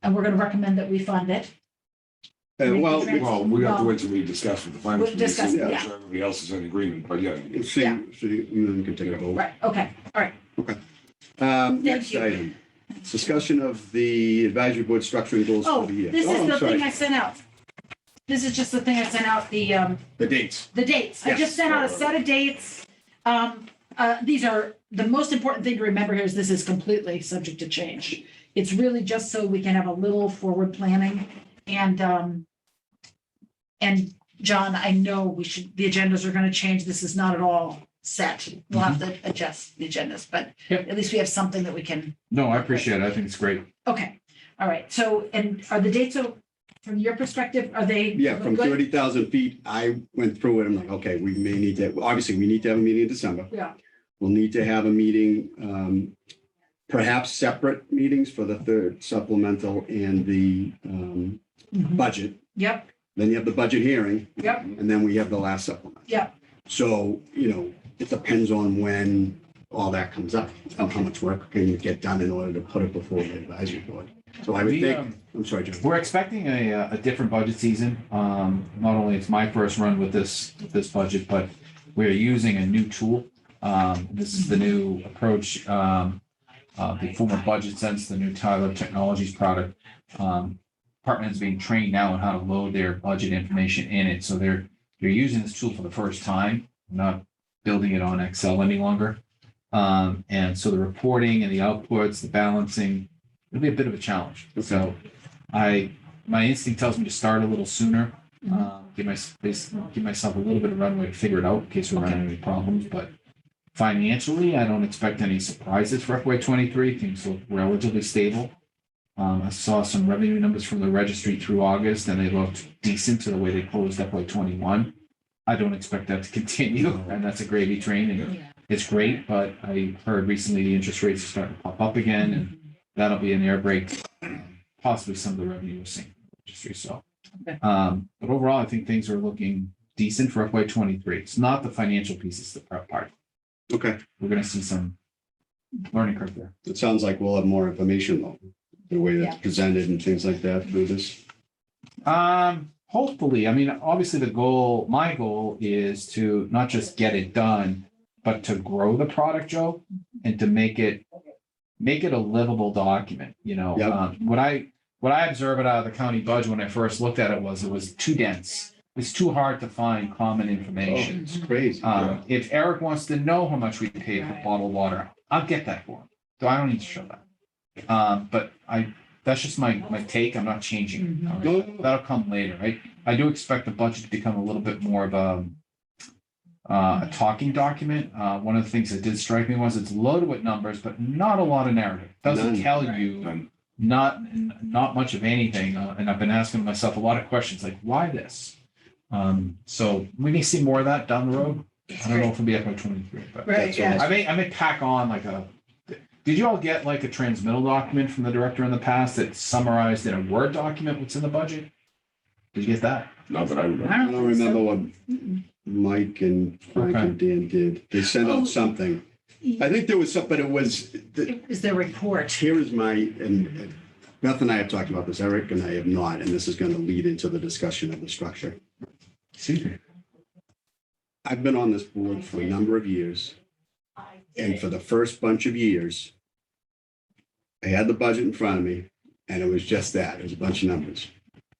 we're going to recommend that we fund it. Well, Well, we have to wait till we discuss with the finance We'll committee, discuss, see yeah. make sure everybody else is in agreement, but yeah. we'll see, Yeah. so you can take a vote. Right, okay, all right. Next you. item, discussion of the advisory board structuring goals Oh, for the year. this I'm is the sorry. thing I sent out. This is just the thing I sent out, the dates. dates. I Yes. just sent out a set of dates. These are, the most important thing to remember here is this is completely subject to change. It's really just so we can have a little forward planning. And John, I know the agendas are going to change. This is not at all set. We'll have to adjust the agendas, but Yep. at least we have something that we can, No, I appreciate it. I think it's great. okay. All right. So, and are the dates, from your perspective, are they? Yeah, from good? 30,000 feet, I went through it. I'm like, okay, we may need to, obviously, we need to have a meeting in December. Yeah. We'll need to have a meeting perhaps separate meetings for the third supplemental and the Mhm. budget. Yep, Then you have the budget hearing, yep, and then we have the last supplement. yep. So, it depends on when all that comes up, how much work can you get done in order to put it before the advisory board. So I would We, think, I'm sorry, John. We're expecting a different budget season. Not only it's my first run with this budget, but we're using a new tool. This is the new approach. The former Budget Sense, the new Tyler Technologies product. Department is being trained now on how to load their budget information in it. So they're using this tool for the first time, not building it on Excel any longer. And so the reporting and the outputs, the balancing, it'll be a bit of a challenge. So my instinct tells me to start a little sooner, give myself a little bit of runway to figure it out in case we're running into any problems. But financially, I don't expect any surprises for FY23. Things look relatively stable. I saw some revenue numbers from the registry through August, and they looked decent to the way they closed FY21. I don't expect that to continue, and that's a gravy train, and it's great. But I heard recently the interest rates are starting to pop up again, and that'll be an air brake, possibly some of the revenue we're seeing in the registry. So, Okay. But overall, I think things are looking decent for FY23. It's not the financial piece; it's the prep part. Okay, We're going to see some learning curve there. it sounds like we'll have more information though, the way that's presented and things like that through this. Hopefully, I mean, obviously my goal is to not just get it done, but to grow the product, Joe, and to make it a livable document, Yep. What I observed out of the county budget when I first looked at it was too dense. It's too hard to find common Oh, information. it's crazy. If Eric wants to know how much we pay for bottled water, I'll get that for him. So I don't need to show that. But that's just my take. I'm not changing. All right? No. That'll come later, right? I do expect the budget to become a little bit more of a talking document. One of the things that did strike me was it's loaded with numbers, but not a lot of narrative. Doesn't None. tell you not much of anything. And I've been asking myself a lot of questions like, why this? So we may see more of that down the road. I don't know if it'll be FY23, but Right, That's yeah. I may pack on did you all get like a transmittal document from the director in the past that summarized in a Word document what's in the budget? Did you get that? Not that I remember. I don't remember what Mm-mm. Mike and Frank and Dan did. They sent Oh. out something. I think there was something, but it was, It was their report. here is and Beth and I have talked about this, Eric and I have not, and this is going to lead into the discussion of the structure. Excuse me. I've been on this board for a number of years, and for the first bunch of years, I had the budget in front of me, and it was just that. It was a bunch of numbers.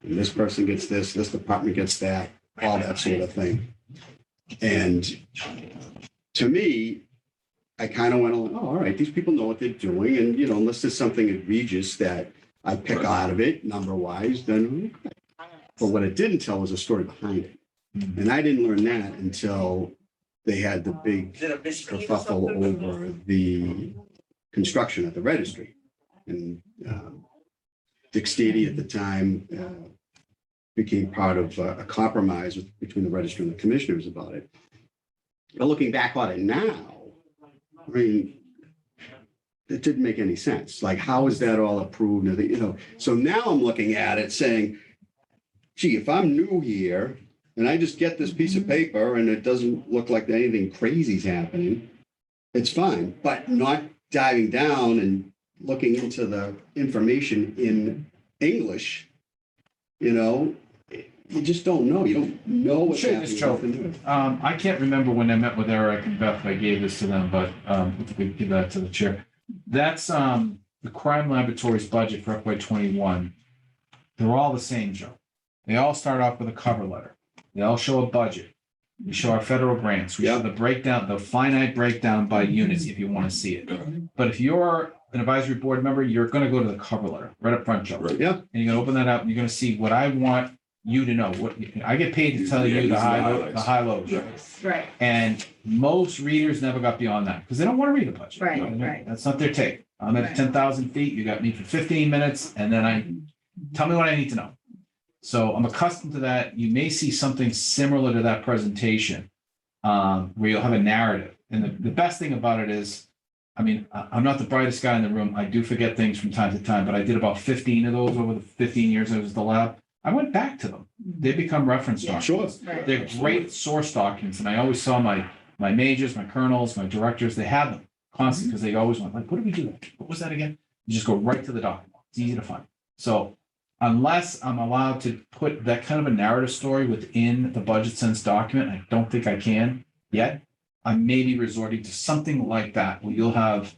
And this person gets this department gets that, all that sort of thing. And to me, I kind of went, oh, all right, these people know what they're doing. And, unless there's something egregious that I pick out of it, number-wise, then okay. But what it didn't tell was a story behind it. And I didn't learn that until they had the big kerfuffle over the construction at the registry. And Dick Stady at the time became part of a compromise between the registry and the commissioners about it. But looking back on it now, I mean, it didn't make any sense. Like, how is that all approved? So now I'm looking at it saying, gee, if I'm new here and I just get this piece of paper and it doesn't look like anything crazy is happening, it's fine. But not diving down and looking into the information in English, you just don't know. You don't know what's Sure, happening. Mr. Cho. Nothing. I can't remember when I met with Eric and Beth, I gave this to them, but if we could give that to the chair. That's the crime laboratory's budget for FY21. They're all the same, Joe. They all start off with a cover letter. They all show a budget. We show our federal grants. We show the breakdown, the finite breakdown by units if you want to see it. But if you're an advisory board member, you're going to go to the cover letter right up front, Joe. Right. Yeah. And you're going to open that up and you're going to see what I want you to know. What I get paid to tell Yeah, you these the are the high highlights. lows. Yeah. Right, And most readers never got beyond that because they don't want to read the budget. Right, You know, right. That's not their take. I'm at Right. 10,000 feet. You got me for 15 minutes and then tell me what I need to know. So I'm accustomed to that. You may see something similar to that presentation where you'll have a narrative. And the best thing about it is I mean, I'm not the brightest guy in the room. I do forget things from time to time, but I did about 15 of those over the 15 years I was at the lab. I went back to them. They become reference Yeah. documents. Right. They're great source documents. And I always saw my majors, my colonels, my directors, they have them constantly because they always went like, what did we do? What was that again? You just go right to the document. It's easy to find. So unless I'm allowed to put that kind of a narrative story within the budget sense document, I don't think I can yet. I may be resorting to something like that, where you'll have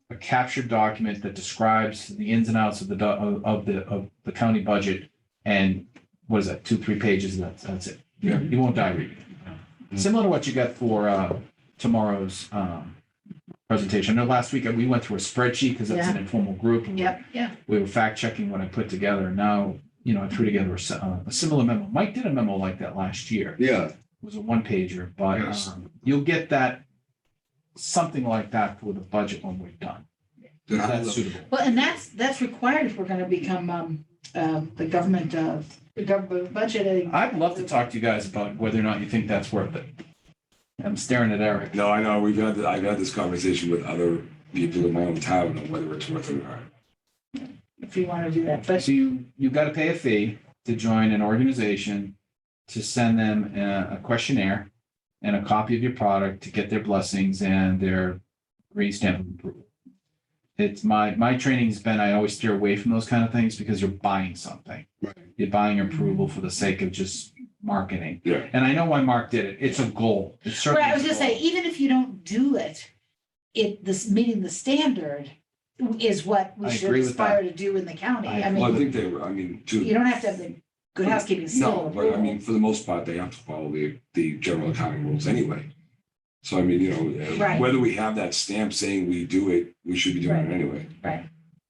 a captured document that describes the ins and outs of the county budget. And what is that, 2-3 pages? That's it. Yeah. You won't die reading it. Similar to what you got for tomorrow's presentation. I know last week we went through a spreadsheet because it's an Yeah. informal group. And Yep, yeah. we were fact checking what I put together. Now, I threw together a similar memo. Mike did a memo like that last year. Yeah, It was a 1-pager, but Yes. you'll get that, something like that for the budget when we're done. That's suitable. Well, and that's required if we're gonna become, the government budgeting. I'd love to talk to you guys about whether or not you think that's worth it. I'm staring at Eric. No, I know, I've had this conversation with other people in my own town on whether it's worth it or not. If you wanna do that, but So you got to pay a fee to join an organization, to send them a questionnaire and a copy of your product to get their blessings and their green stamp of approval. It's my training's been, I always steer away from those kind of things because you're buying something. Right. You're buying approval for the sake of just marketing. Yeah. And I know why Mark did it. It's a goal. It's certainly. right, I was a gonna goal. say, even if you don't do it, this meeting the standard is what we I should agree with aspire to do in the county. I Well, I mean, think they were, I mean, you don't have to have the good housekeeping seal. No, of but I approval. mean, for the most part, they have to follow the general accounting rules anyway. So I mean, Right. whether we have that stamp saying we do it, we should be doing it Right. anyway. Right.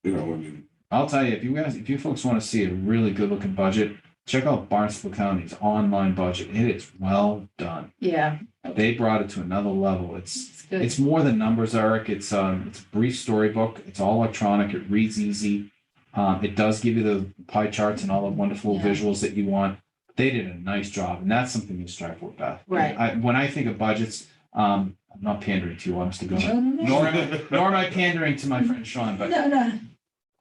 I mean, I'll tell you, if you folks want to see a really good looking budget, check out Barnstable County's online budget. It is well done. Yeah, They brought it to another level. it's good. It's more than numbers, Eric. It's a brief storybook. It's all electronic. It reads easy. It does give you the pie charts and all the wonderful Yeah. visuals that you want. They did a nice job, and that's something you strive for, Beth. Right. When I think of budgets, I'm not pandering to you, honest to God. No, no, no. Nor am I pandering to my friend Sean, but No.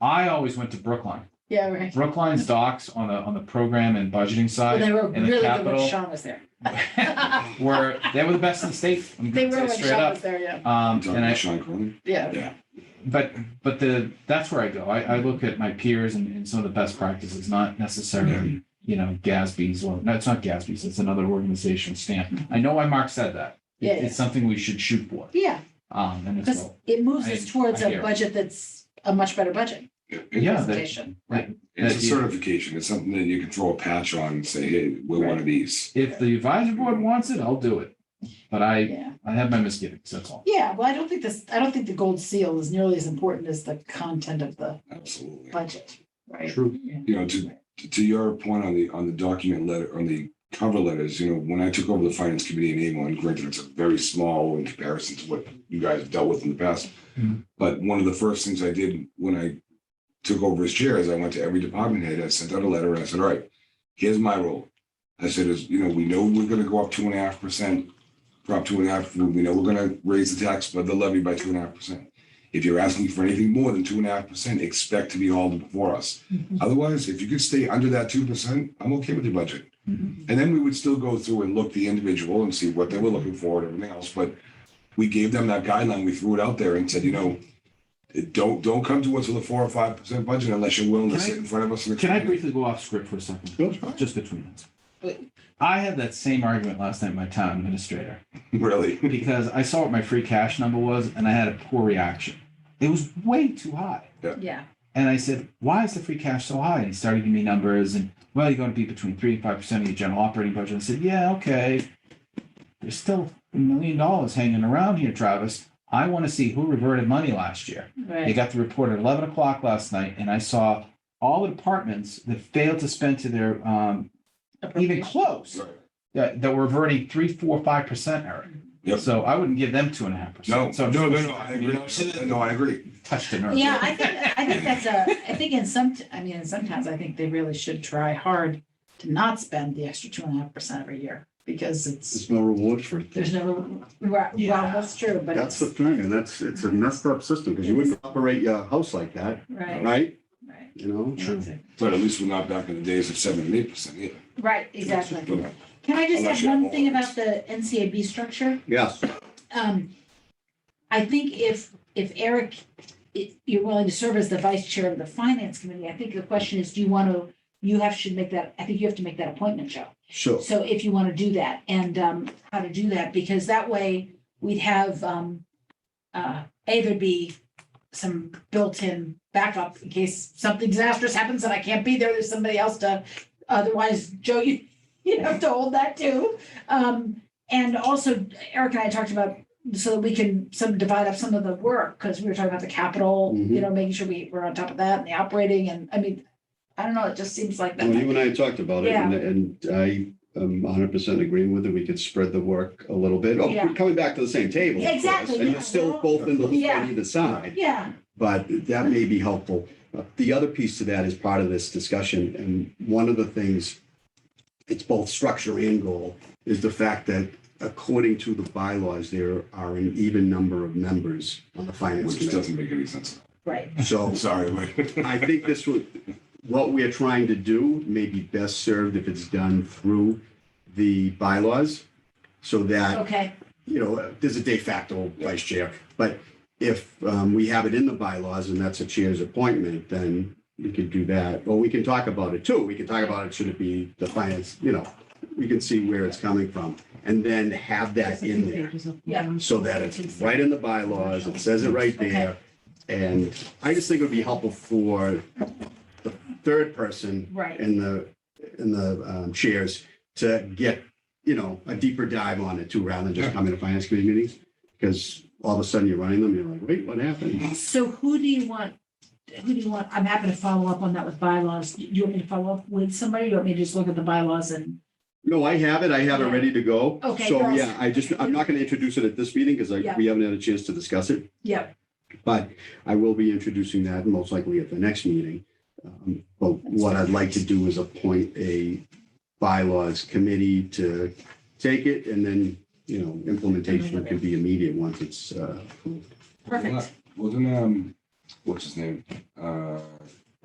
I always went to Brookline. Yeah, right. Brookline's docs on the program and budgeting Well, side they were in the really good capital. when Sean was there. they were the best in the state. I'm They gonna were say when straight Sean up. was there, yeah. talking And about Sean Cronin. Yeah. Yeah. but that's where I go. I look at my peers and some of the best practices, not necessarily, Gatsby's, or no, it's not Gatsby's, it's another organization stamp. I know why Mark said that. Yeah, It's something we should shoot for. Yeah, And it's, because it moves us towards I a hear it. budget that's a much better budget yeah, presentation. Right. It's a that- certification. It's something that you can throw a patch on and say, hey, we're one of these. if the advisory board wants it, I'll do it. But I Yeah. have my misgivings, that's all. Yeah, well, I don't think the gold seal is nearly as important as the content of the Absolutely. budget, right? True. Yeah. To your point on the document letter, on the cover letters, when I took over the finance committee in Avon, granted, it's a very small in comparison to what you guys have dealt with in the past. Mhm. But one of the first things I did when I took over as chair is I went to every department head, I sent out a letter and I said, all right, here's my role. I said, we know we're gonna go up 2.5%, Prop 2.5, we know we're gonna raise the tax, but the levy by 2.5%. If you're asking for anything more than 2.5%, expect to be hauled before us. Mhm. Otherwise, if you could stay under that 2%, I'm okay with your budget. Mhm. And then we would still go through and look the individual and see what they were looking for and everything else. But we gave them that guideline. We threw it out there and said, don't come to us with a 4 or 5% budget unless you're willing to Can I- sit in front of us. Can I briefly go off script for a second? Sure. Just between us. I had that same argument last night with my town administrator Really? because I saw what my free cash number was and I had a poor reaction. It was way too high. Yeah, And I said, why is the free cash so high? And he started giving me numbers and, well, you're going to be between 3 and 5% of your general operating budget. I said, yeah, okay. There's still $1 million hanging around here, Travis. I want to see who reverted money last year. They right. got the report at 11 o'clock last night, and I saw all the departments that failed to spend to their, even close, that were reverting 3, 4, 5%, Eric. Yep. So I wouldn't give them 2.5%. No, So no, I agree. No, I agree. Touched a nerve. Yeah, I think in some towns, I think they really should try hard to not spend the extra 2.5% every year. because it's, There's no reward for it. there's no, well, that's true, but That's the it's, thing, and it's a messed up system, because you wouldn't operate your house like that, right, right? right. You know? True. But at least we're not back in the days of 7 and 8% either. Right, exactly. But Can I just Unless add you have one thing more about the NCAB structure? Yes, I think if Eric, you're willing to serve as the vice chair of the finance committee, I think the question is, do you want to, should make that, I think you have to make that appointment, Joe. sure. So if you want to do that and how to do that, because that way we'd have, there'd be some built-in backup in case something disastrous happens and I can't be there, there's somebody else to, otherwise, Joe, you have to hold that too. And also Eric and I talked about so that we can divide up some of the work, because we were talking about the capital, making sure we're on top of that and the operating, and I mean, I don't know, it just seems like that. Well, you and I talked about it, Yeah. and I am 100% agreeing with it. We could spread the work a little bit. Oh, Yeah. we're coming back to the same table, of course, Exactly, and yeah. you're still both in the loop Yeah. on either side. Yeah, But that may be helpful. The other piece to that is part of this discussion, and one of the things, it's both structure and goal, is the fact that according to the bylaws, there are an even number of members on the finance Which committee. doesn't make any sense. right. So Sorry, but. I think this would, what we're trying to do may be best served if it's done through the bylaws, so that Okay, there's a de facto vice chair, but if we have it in the bylaws and that's a chair's appointment, then we could do that. Or we can talk about it too. We can talk about it, should it be the finance, we can see where it's coming from. And then have that in there yeah, so that it's right in the bylaws, it says it right there. And I just think it would be helpful for the third person right. in the chairs to get, a deeper dive on it too, rather than just come into finance committee meetings. Because all of a sudden you're running them, you're like, wait, what happened? So who do you want, I'm happy to follow up on that with bylaws. Do you want me to follow up with somebody? Or you want me to just look at the bylaws and? No, I have it Yeah. ready to go. Okay, So, girls. yeah, I'm not going to introduce it at this meeting because Yeah. we haven't had a chance to discuss it. Yeah, But I will be introducing that most likely at the next meeting. But what I'd like to do is appoint a bylaws committee to take it, and then, implementation can be immediate once it's approved. perfect. Wasn't, what's his name?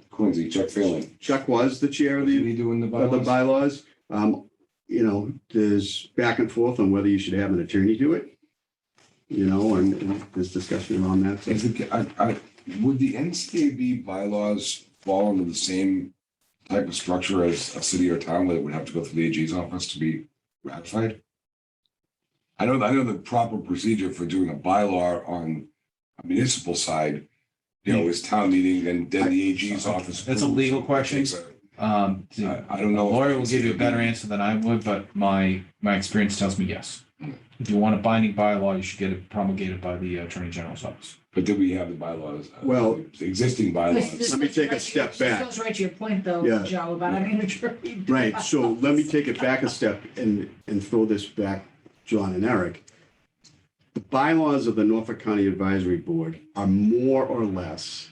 Quincy, Chuck Phelan. Chuck was the chair of Wasn't the he doing the of the bylaws? bylaws. There's back and forth on whether you should have an attorney do it. And there's discussion on that. Is it, would the NCAB bylaws fall under the same type of structure as a city or town, where it would have to go through the AG's office to be ratified? I know the proper procedure for doing a bylaw on a municipal side, is town meeting and then the AG's office. That's a legal question. Takes a- The I don't know. if lawyer will give you a better NCAB answer than I would, but my experience tells me yes. If you want a binding bylaw, you should get it promulgated by the Attorney General's office. But do we have the bylaws? Well- The existing bylaws. Let me take a step back. This goes right to your point though, Yeah. Joe, about having an attorney. Right, so let me take it back a step and throw this back, John and Eric. The bylaws of the Norfolk County Advisory Board are more or less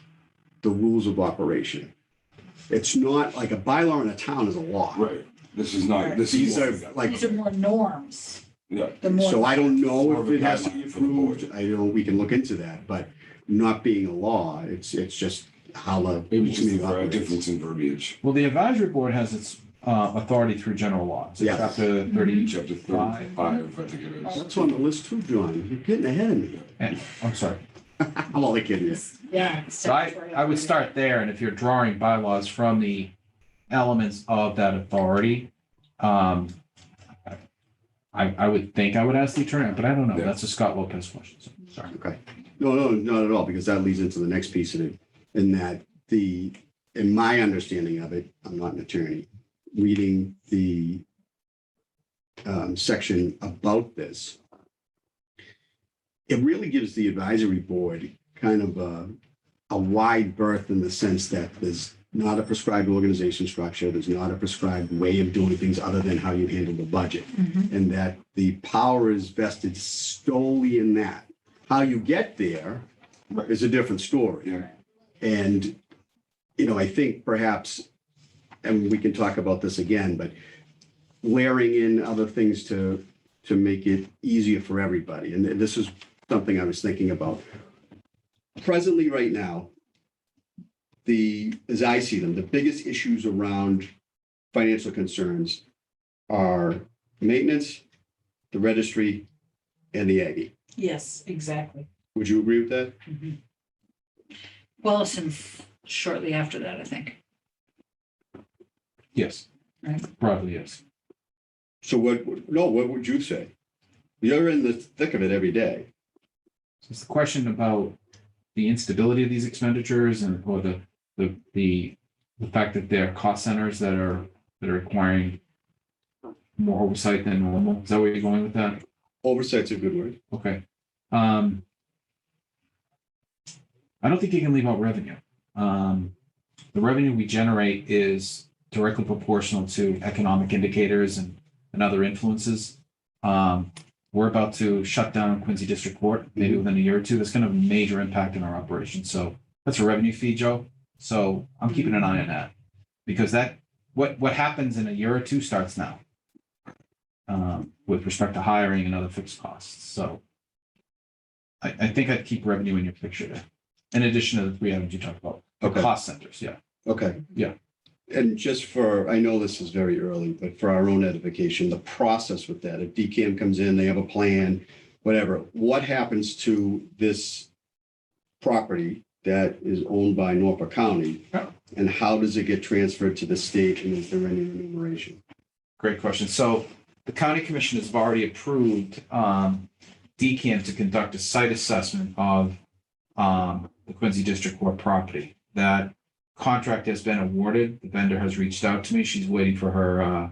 the rules of operation. It's not like a bylaw in a town is a law. Right. This is not, this These is. are like, These are more norms. Yeah. The more. so I don't More know of if a it has to be guideline for the board. approved. We can look into that, but not being a law, it's just how the Maybe just committee for a operates. difference in verbiage. Well, the advisory board has its authority through general law. It's Yes. chapter 30. Chapter 35, I think it is. That's on the list too, John. You're getting ahead of me. I'm sorry. I'm only kidding you. Yeah. So I would start there, and if you're drawing bylaws from the elements of that authority, I would think I would ask the attorney, but I don't know. Yeah. That's a Scott Lopez question. So, sorry. Okay. No, not at all, because that leads into the next piece of it, in that in my understanding of it, I'm not an attorney, reading the section about this, it really gives the advisory board kind of a wide berth in the sense that there's not a prescribed organization structure, there's not a prescribed way of doing things other than how you handle the budget, Mhm. and that the power is vested solely in that. How you get there Right. is a different story. Yeah. And, I think perhaps, and we can talk about this again, but layering in other things to make it easier for everybody. And this is something I was thinking about. Presently, right now, as I see them, the biggest issues around financial concerns are maintenance, the registry, and the Aggie. Yes, exactly. Would you agree with that? Wellison shortly after that, I think. Yes. Right. Probably yes. So what would you say? You're in the thick of it every day. So it's the question about the instability of these expenditures or the fact that they're cost centers that are requiring more oversight than normal. Is that where you're going with that? Oversight's a good word. Okay. I don't think you can leave out revenue. The revenue we generate is directly proportional to economic indicators and other influences. We're about to shut down Quincy District Court, maybe within a year or two. That's going to have a major impact on our operation. So that's a revenue fee, Joe. So I'm keeping an eye on that because what happens in a year or two starts now with respect to hiring and other fixed costs. So I think I'd keep revenue in your picture there. In addition to the three items you talked about, the Okay. cost centers. Yeah. Okay. Yeah. And just I know this is very early, but for our own edification, the process with that, if DCAM comes in, they have a plan, whatever, what happens to this property that is owned by Norfolk County? Yeah. And how does it get transferred to the state, and is there any remuneration? Great question. So the county commission has already approved DCAM to conduct a site assessment of the Quincy District Court property. That contract has been awarded. The vendor has reached out to me. She's waiting for her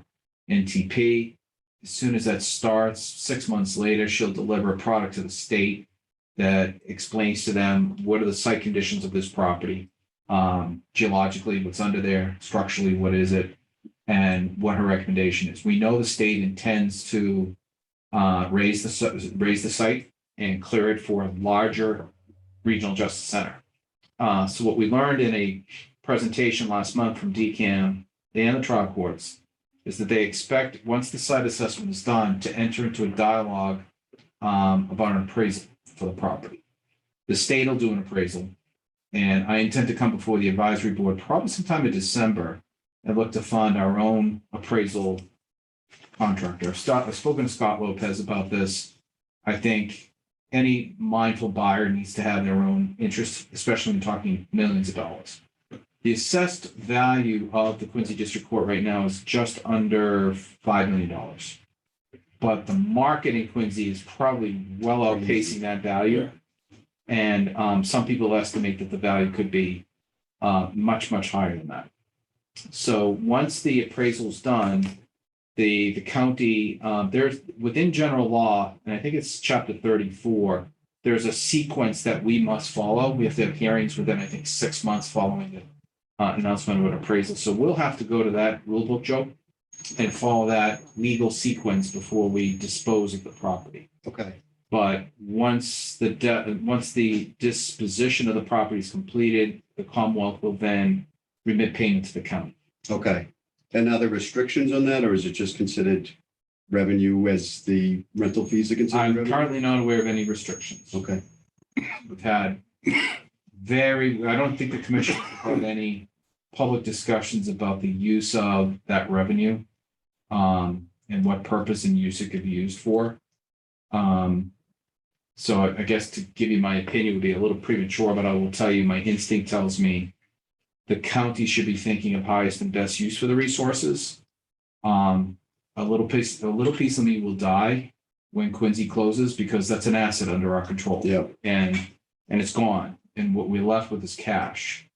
NTP. As soon as that starts, 6 months later, she'll deliver a product to the state that explains to them what are the site conditions of this property, geologically, what's under there, structurally, what is it, and what her recommendation is. We know the state intends to raise the site and clear it for a larger regional justice center. So what we learned in a presentation last month from DCAM and the trial courts is that they expect, once the site assessment is done, to enter into a dialogue about an appraisal for the property. The state will do an appraisal, and I intend to come before the advisory board probably sometime in December and look to fund our own appraisal contractor. I've spoken to Scott Lopez about this. I think any mindful buyer needs to have their own interest, especially when talking millions of dollars. The assessed value of the Quincy District Court right now is just under $5 million. But the market in Quincy is probably well outpacing that value. And some people estimate that the value could be much, much higher than that. So once the appraisal is done, the county, there's within general law, and I think it's chapter 34, there's a sequence that we must follow. We have to have hearings within, I think, 6 months following the announcement of an appraisal. So we'll have to go to that rule book, Joe, and follow that legal sequence before we dispose of the property. Okay. But once the disposition of the property is completed, the Commonwealth will then remit payment to the county. Okay. And are there restrictions on that, or is it just considered revenue as the rental fees are considered I'm revenue? currently not aware of any restrictions. Okay. We've had I don't think the commission had any public discussions about the use of that revenue and what purpose and use it could be used for. So I guess to give you my opinion would be a little premature, but I will tell you my instinct tells me the county should be thinking of highest and best use for the resources. A little piece of me will die when Quincy closes because that's an asset under our control. Yeah. And it's gone. And what we're left with is cash.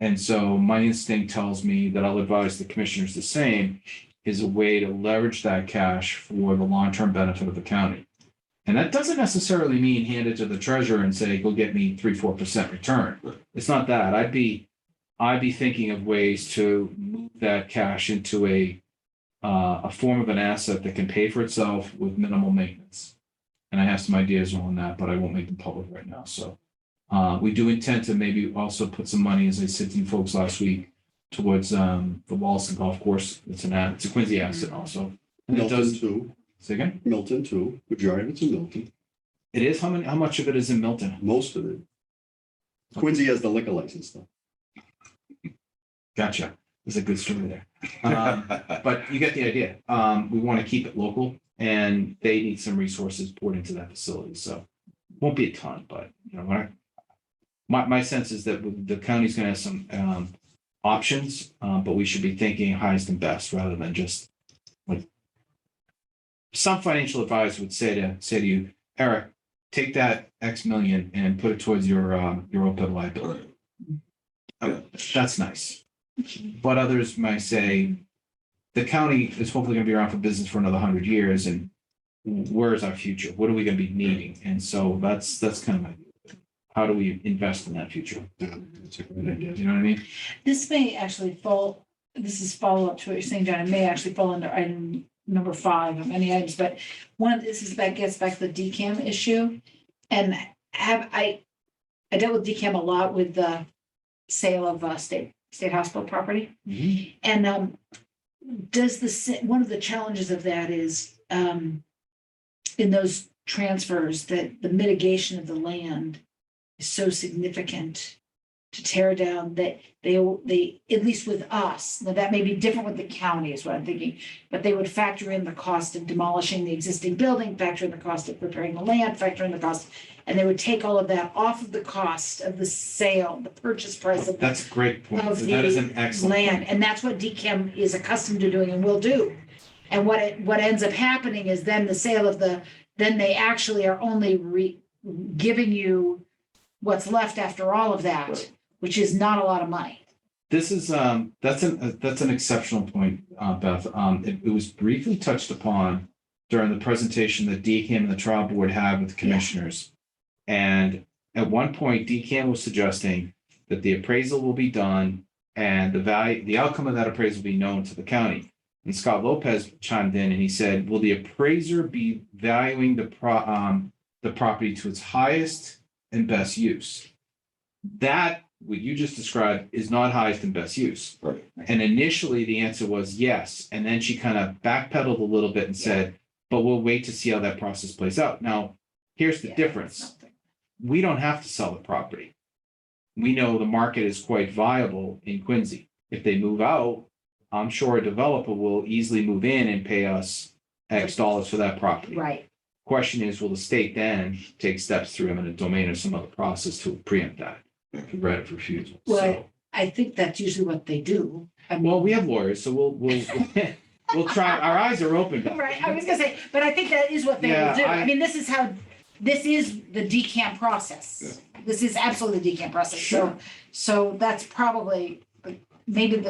And so my instinct tells me that I'll advise the commissioners the same is a way to leverage that cash for the long-term benefit of the county. And that doesn't necessarily mean hand it to the treasurer and say, go get me 3-4% return. It's not that. I'd be thinking of ways to move that cash into a form of an asset that can pay for itself with minimal maintenance. And I have some ideas on that, but I won't make them public right now. So we do intend to maybe also put some money, as I said to you folks last week, towards the Wallaston Golf Course. It's a Quincy asset also. And it Milton does, too, say again? Milton too, majority of it's in Milton, It is, how much of it is in Milton? most of it. Quincy has the liquor license though. Gotcha. There's a good story there. But you get the idea. We want to keep it local and they need some resources poured into that facility. So won't be a ton, but you know, my sense is that the county's gonna have some options, but we should be thinking highest and best rather than just like some financial advisor would say to you, Eric, take that X million and put it towards your OPEB liability. That's nice. But others might say, the county is hopefully gonna be around for business for another 100 years, and where is our future? What are we gonna be needing? And so that's kind of how do we invest in that future? Yeah, that's a great idea. You know what I mean? This may actually fall, this is follow-up to what you're saying, John, it may actually fall under item number 5 of many items, but that gets back to the DCAM issue. And I dealt with DCAM a lot with the sale of state hospital property. And one of the challenges of that is in those transfers that the mitigation of the land is so significant to tear down that they, at least with us, now that may be different with the county is what I'm thinking, but they would factor in the cost of demolishing the existing building, factor in the cost of preparing the land, factor in the cost, and they would take all of that off of the cost of the sale, the purchase price of That's a great point. of That is an the excellent land, point. and that's what DCAM is accustomed to doing and will do. And what ends up happening is then the sale of then they actually are only giving you what's left after all of that, Right. which is not a lot of money. This is that's an exceptional point, Beth. It was briefly touched upon during the presentation that DCAM and the trial board had with the commissioners. And at one point, DCAM was suggesting that the appraisal will be done and the outcome of that appraisal will be known to the county. And Scott Lopez chimed in and he said, will the appraiser be valuing the property to its highest and best use? That, what you just described, is not highest and best use. Right. And initially the answer was yes. And then she kind of backpedaled a little bit and said, but we'll wait to see how that process plays out. Now, here's the Yeah, difference. something. We don't have to sell the property. We know the market is quite viable in Quincy. If they move out, I'm sure a developer will easily move in and pay us X dollars for that property. Right. Question is, will the state then take steps through eminent domain or some other process to preempt that? Right of refusal. Well, So, I think that's usually what they do. I mean, well, we have lawyers, so we'll try. Our eyes are open. right, I was gonna say, but I think that is what they will Yeah, do. I mean, this is the DCAM process. This is absolutely the DCAM process. So that's probably, maybe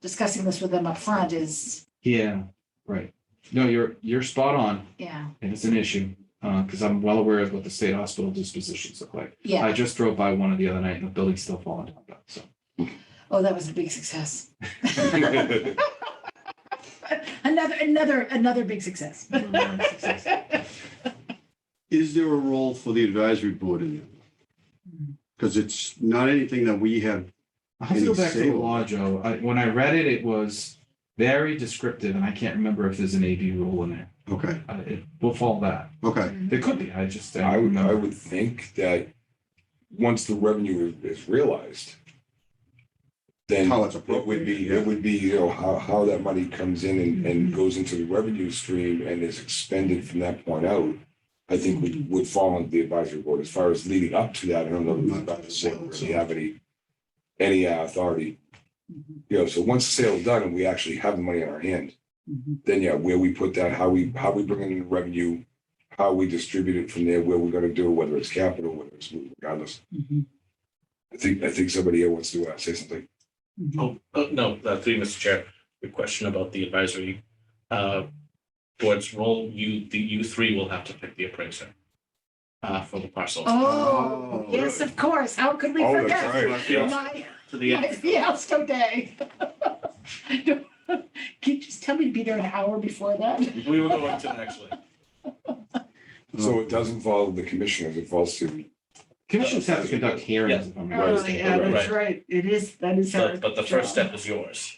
discussing this with them up front is, Yeah, right. No, you're spot on, yeah, and it's an issue, because I'm well aware of what the state hospital dispositions look like. I yeah. just drove by one the other night and the building's still falling down, so. Oh, that was a big success. Another big success. Is there a role for the advisory board in it? Because it's not anything that we have. I'll have to go back to the Any law, Joe. When I read it, it was very descriptive, and I can't remember if there's an AB rule in there. Okay, We'll follow that. okay. There could be, I I remember. would think that once the revenue is realized, then How it's it would be, you know, how that money comes in and goes into the revenue stream and is expended from that point out. I think would fall under the advisory board. As far as leading up to that, I don't know if the advisory board really have any authority. You know, so once the sale is done and we actually have the money in our hand, then yeah, where we put that, how we bring in the revenue, how we distribute it from there, where we're gonna do, whether it's capital, whether it's regardless. I think somebody here wants to say something. No, through you, Mr. Chair, your question about the advisory board's role, you three will have to pick the appraiser for the parcels. Oh, yes, of course. How could we Oh, forget? that's right. My To the end. fiasco day. Can you just tell me to be there an hour before that? We were going to actually. So it doesn't involve the commissioners, it falls to. Commissioners have to conduct hearings. If I'm Oh, right. yeah, that's right. That is how. But the first step is yours.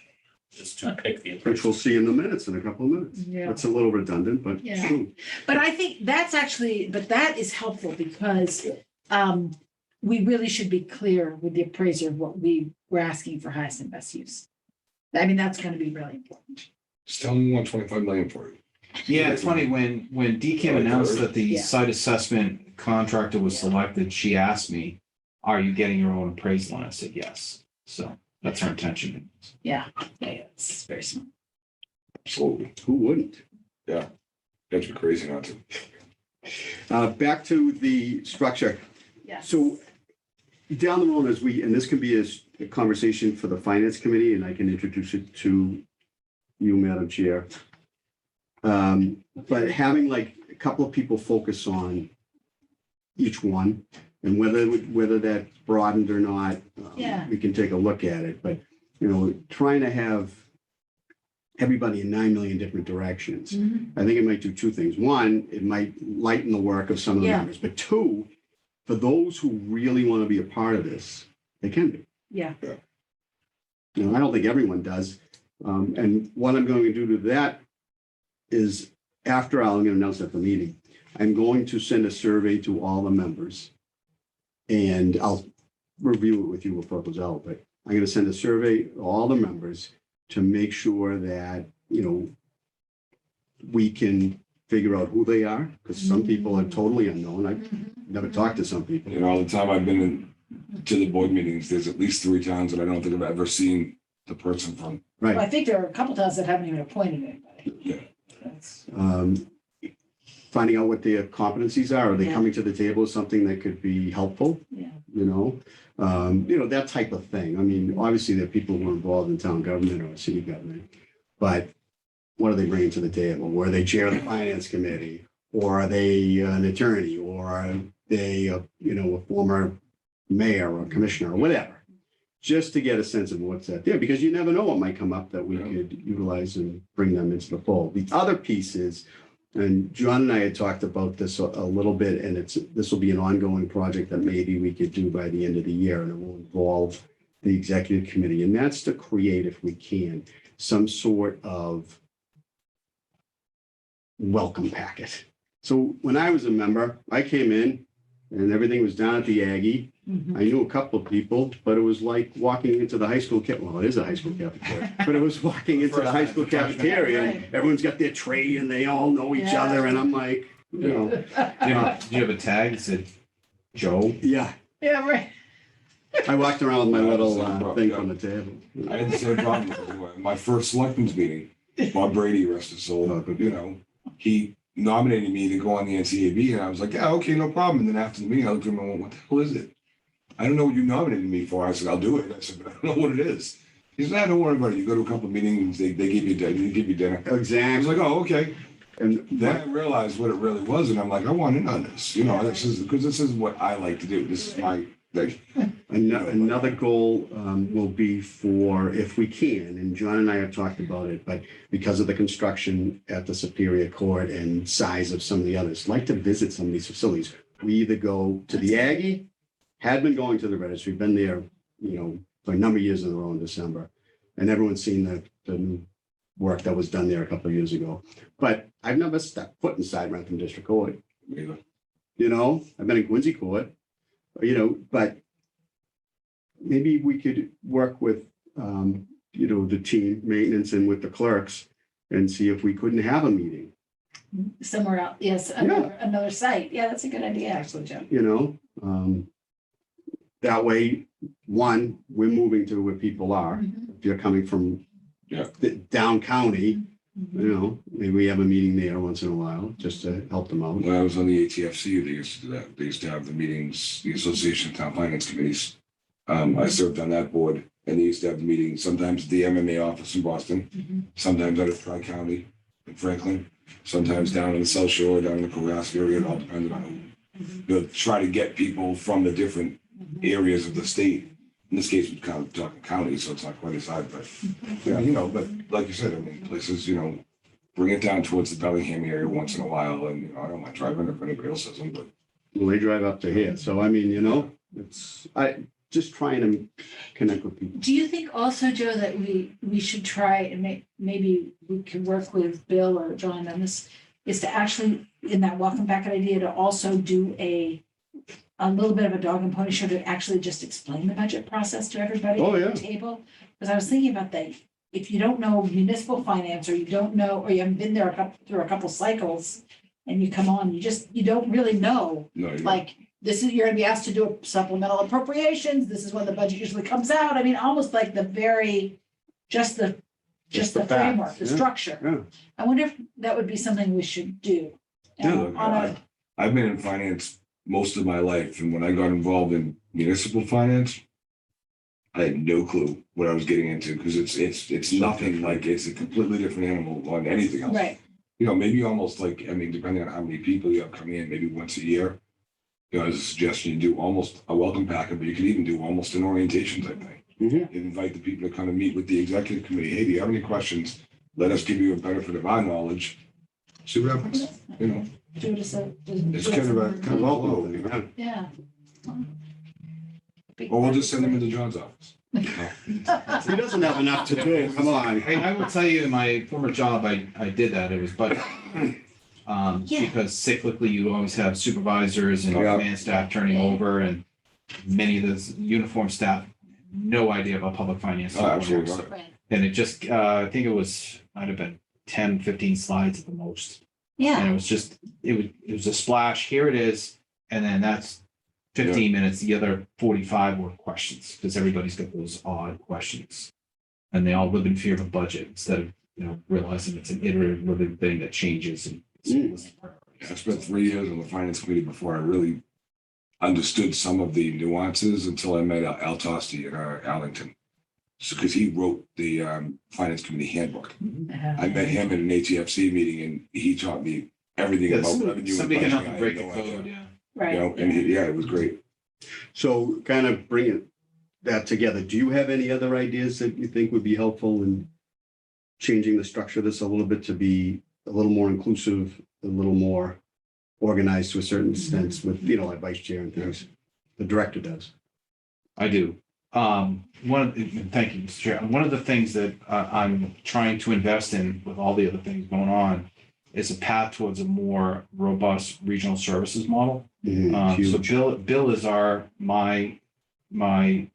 is to pick the Which appraiser. we'll see in the minutes in a couple of minutes. Yeah. That's a little redundant, but Yeah. true. But I think that's actually, but that is helpful because we really should be clear with the appraiser of what we were asking for highest and best use. I mean, that's going to be really important. Just tell them we want 25 million for it. Yeah, it's funny, when DCAM announced that the Yeah. site assessment contractor was selected, she asked me, are you getting your own appraisal? And I said, yes. So that's our intention. Yeah, it's very smart. Absolutely. Who wouldn't? That'd be crazy not to. Back to the structure. Yes. So down the road as and this can be a conversation for the finance committee, and I can introduce it to you, Madam Chair. But having like a couple of people focus on each one and whether that's broadened or not, Yeah. we can take a look at it. But, trying to have everybody in 9 million different directions. Mhm. I think it might do two things. One, it might lighten the work of some of the Yeah. members. But two, for those who really want to be a part of this, they can be. Yeah. I don't think everyone does. And what I'm going to do to that is after I'm going to announce at the meeting, I'm going to send a survey to all the members. And I'll review it with you before it goes out, but I'm going to send a survey to all the members to make sure that, we can figure out who they are, because some people are totally unknown. I've never talked to some people. All the time I've been to the board meetings, there's at least 3 towns that I don't think I've ever seen the person from. Right. Well, I think there are a couple towns that haven't even appointed anybody. Yeah. That's- Finding out what their competencies are. Are they Yeah. coming to the table with something that could be helpful? Yeah. That type of thing. I mean, obviously there are people who are involved in town government or city government, but what are they bringing to the table? Were they chair of the finance committee, or are they an attorney, or are they, a former mayor or commissioner or whatever? Just to get a sense of what's out there, because you never know what might come up that we could utilize and bring them into the fold. The other piece is, and John and I had talked about this a little bit, and this will be an ongoing project that maybe we could do by the end of the year, and it will involve the executive committee, and that's to create, if we can, some sort of welcome packet. So when I was a member, I came in and everything was down at the Aggie. Mhm. I knew a couple of people, but it was like walking into the high school well, it is a high school cafeteria, but it was walking into the high school cafeteria and everyone's got their tray and they all know each Yeah. other. And I'm like, Did you have a tag that said Joe? yeah, Yeah, right. I walked around with my Yeah, little that's no problem, thing yeah. from the table. I had the same problem. My first selectmen's meeting, Bob Brady, rest his soul, Oh, good. he nominated me to go on the NCAB, and I was like, yeah, okay, no problem. And then after the meeting, I looked at him and went, what the hell is it? I don't know what you nominated me for. I said, I'll do it. I said, but I don't know what it is. He said, don't worry about it. You go to a couple of meetings, they give you dinner. They give you dinner. I was Exactly. like, oh, okay. And Then I realized what it really was, and I'm like, I want in on this. This is what I like to do. This is my thing. Another goal will be for, if we can, and John and I have talked about it, but because of the construction at the Superior Court and size of some of the others, like to visit some of these facilities. We either go to the Aggie, had been going to the registry, been there, for a number of years in a row in December. And everyone's seen the new work that was done there a couple of years ago. But I've never stepped foot inside Rentham District Court. Either. I've been in Quincy Court, but maybe we could work with, the team maintenance and with the clerks and see if we couldn't have a meeting, Somewhere else. Yes, another site. Yeah, that's a good idea, actually, Joe. That way, one, we're moving to where people are. Mhm. If you're coming from Yeah. down county, Mhm. maybe we have a meeting there once in a while, just to help them out. When I was on the ATFC, they used to do that. They used to have the meetings, the Association of Town Finance Committees. I served on that board, and they used to have the meetings, sometimes at the MMA office in Boston, Mhm. sometimes out of Tri-County in Franklin, sometimes down in the South Shore, down in the Cohasset area. It all depended on who. Try to get people from the different areas of the state. In this case, we're kind of talking county, so it's not quite as high, but, but like you said, places, bring it down towards the Bellingham area once in a while, and, I don't mind driving if anybody else doesn't, but. Well, they drive up to here. So, it's, just trying to connect with people. Do you think also, Joe, that we should try and maybe we could work with Bill or John on this, is to actually, in that welcome packet idea, to also do a little bit of a dog and pony show to actually just explain the budget process to everybody Oh, at yeah. the table? Because I was thinking about that, if you don't know municipal finance, or you don't know, or you haven't been there through a couple cycles, and you come on, you don't really know, No, you're like, this is, you're gonna be asked to do supplemental appropriations, this is when the budget usually comes out. I mean, almost like the very, just the Just the framework, facts, the yeah. structure. Yeah. I wonder if that would be something we should do. Yeah, look, On a- I've been in finance most of my life, and when I got involved in municipal finance, I had no clue what I was getting into, because it's nothing like, it's a completely different animal on anything else. Right, You know, maybe almost like, I mean, depending on how many people you have coming in, maybe once a year. You know, as a suggestion, you do almost a welcome packet, but you could even do almost an orientation type thing. Mhm. Invite the people to come and meet with the executive committee. Hey, do you have any questions? Let us give you a benefit of our knowledge. See what happens, you know? do it as a. It's kind of a welcome thing. Yeah. Or we'll just send them into John's office. He doesn't have enough to do, come on. I will tell you, in my former job, I did that. It was budget. Yeah. Because cyclically, you always have supervisors and Yeah. command staff turning over, and many of those uniform staff, no idea about public finance. Oh, absolutely. So- Right. And it just, I think it might have been 10, 15 slides at the most. Yeah, And it was just, it was a splash, here it is, and then that's 15 minutes, the other 45 were questions, because everybody's got those odd questions. And they all live in fear of a budget, instead of, realizing it's an iterative living thing that changes and. I spent 3 years on the finance committee before I really understood some of the nuances until I met Al Tosti in Arlington. So, because he wrote the finance committee handbook. I met him at an ATFC meeting, and he taught me everything Yeah, about revenue. and somebody can budgeting. help I you had break the no code, idea. yeah. right. You know, and yeah, it was great. So kind of bringing that together, do you have any other ideas that you think would be helpful in changing the structure of this a little bit to be a little more inclusive, a little more organized to a certain extent with, like vice chair and things? The director does. I do. Thank you, Mr. Chair. One of the things that I'm trying to invest in with all the other things going on is a path towards a more robust regional services model. So Huge. Bill is my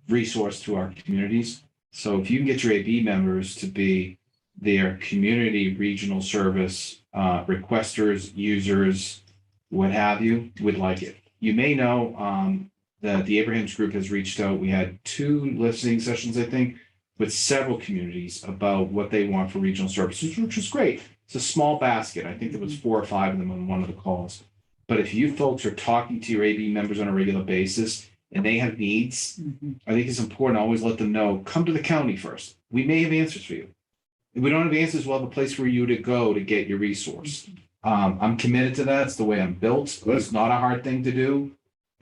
resource to our communities. So if you can get your AB members to be their community regional service requesters, users, what have you, would like it. You may know that the Abrahams Group has reached out. We had 2 listening sessions, I think, with several communities about what they want for regional services, which was great. It's a small basket. I think there was 4 or 5 of them on one of the calls. But if you folks are talking to your AB members on a regular basis and they have needs, I think it's important to always let them know, come to the county first. We may have answers for you. If we don't have answers, we'll have a place for you to go to get your resource. I'm committed to that. It's the way I'm built. It's not a hard thing to do.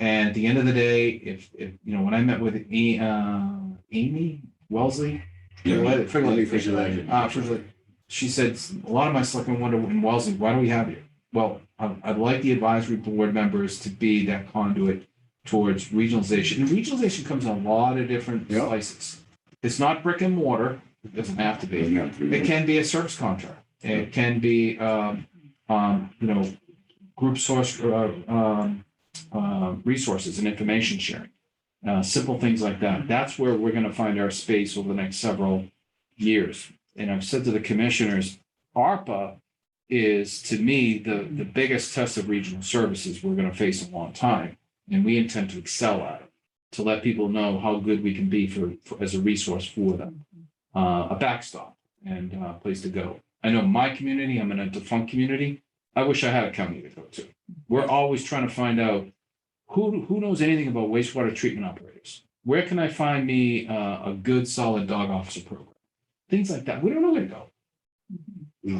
And at the end of the day, if when I met with Amy Wellesley, she said, a lot of my selectmen wonder in Wellesley, why do we have you? Well, I'd like the advisory board members to be that conduit towards regionalization. And regionalization comes in a lot of different places. It's not brick and mortar. It doesn't have to be. It can be a service contract. It can be, group source resources and information sharing. Simple things like that. That's where we're going to find our space over the next several years. And I've said to the commissioners, ARPA is, to me, the biggest test of regional services we're going to face in a long time. And we intend to excel at it, to let people know how good we can be for as a resource for them. A backstop and a place to go. I know my community, I'm in a defunct community. I wish I had a county to go to. We're always trying to find out who knows anything about wastewater treatment operators. Where can I find me a good, solid dog officer program? Things like that. We don't know where to go.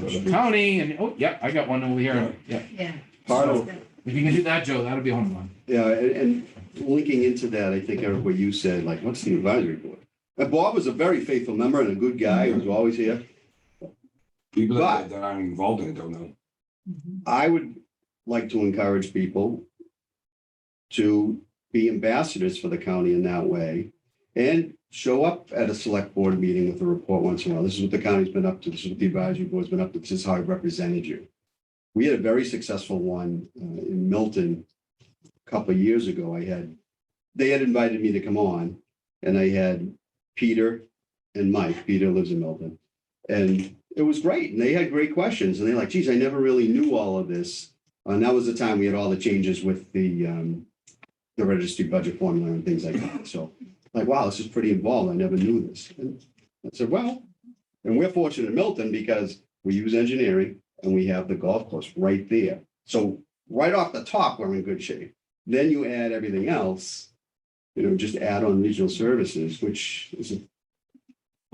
Go to the county and, I got one over here. Yeah. Yeah. Part of, If you can do that, Joe, that'll be a home run. yeah, and linking into that, I think, Eric, what you said, like, what's the advisory board? And Bob was a very faithful member and a good guy who was always here. People But- that aren't involved in it don't know. I would like to encourage people to be ambassadors for the county in that way and show up at a select board meeting with a report once in a while. This is what the county's been up to. This is what the advisory board's been up to. This is how I represented you. We had a very successful one in Milton a couple of years ago. They had invited me to come on, and I had Peter and Mike. Peter lives in Milton. And it was great. And they had great questions. And they're like, geez, I never really knew all of this. And that was the time we had all the changes with the registry budget formula and things like that. So like, wow, this is pretty involved. I never knew this. And I said, well, and we're fortunate in Milton because we use engineering and we have the golf course right there. So right off the top, we're in good shape. Then you add everything else, just add on regional services, which is a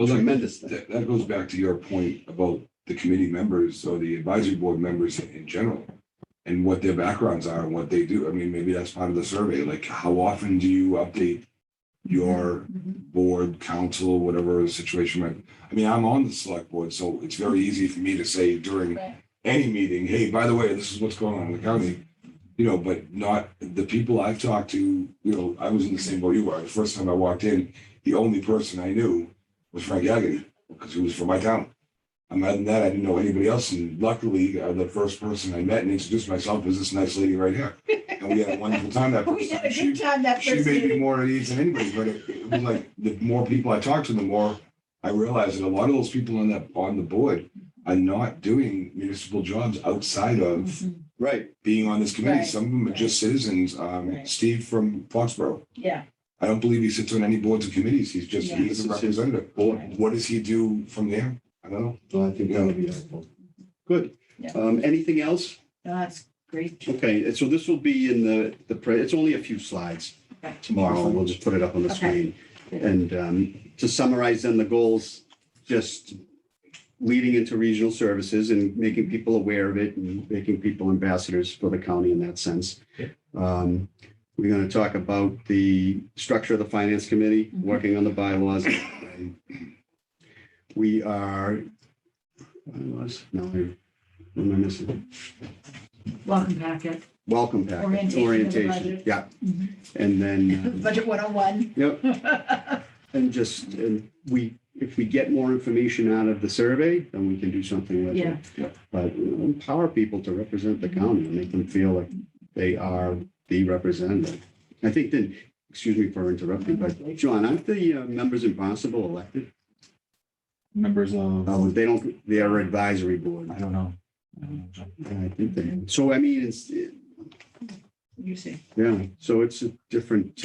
tremendous thing. That goes back to your point about the committee members or the advisory board members in general and what their backgrounds are and what they do. I mean, maybe that's part of the survey. Like, how often do you update your board, council, whatever the situation might be? I mean, I'm on the select board, so it's very easy for me to say during any meeting, hey, by the way, this is what's going on in the county, but not the people I've talked to. I was in the same boat you were. The first time I walked in, the only person I knew was Frank Yagan, because he was from my town. Other than that, I didn't know anybody else. And luckily, the first person I met and introduced myself was this nice lady right here. And we had a wonderful time that first time. She made me more at ease than anybody, but it was like the more people I talked to, the more I realized that a lot of those people on the board are not doing municipal jobs outside of being on this committee. Right. Some of them are just citizens. Steve from Foxborough. Yeah. I don't believe he sits on any boards or committees. He's a representative. What does he do from there? I don't know. So I think that would be helpful. Good. Yeah. Anything else? No, that's great. Okay, so this will be in it's only a few slides Okay. tomorrow. We'll just put it up on the Okay. screen. And to summarize then the goals, just leading into regional services and making people aware of it and making people ambassadors for the county in that sense. We're going to talk about the structure of the finance committee, working on the bylaws. We are, what am I missing? Welcome packet. Welcome packet. Orientation of the budget. Yeah. Mhm. And then, Budget 101. yep. And if we get more information out of the survey, then we can do something with Yeah. it. But empower people to represent the county and make them feel like they are the representative. I think then, excuse me for interrupting, but John, aren't the members in Barnstable elected? Members of, Oh, they're advisory board. I don't know. I think they, so I mean, You see. yeah, so it's a different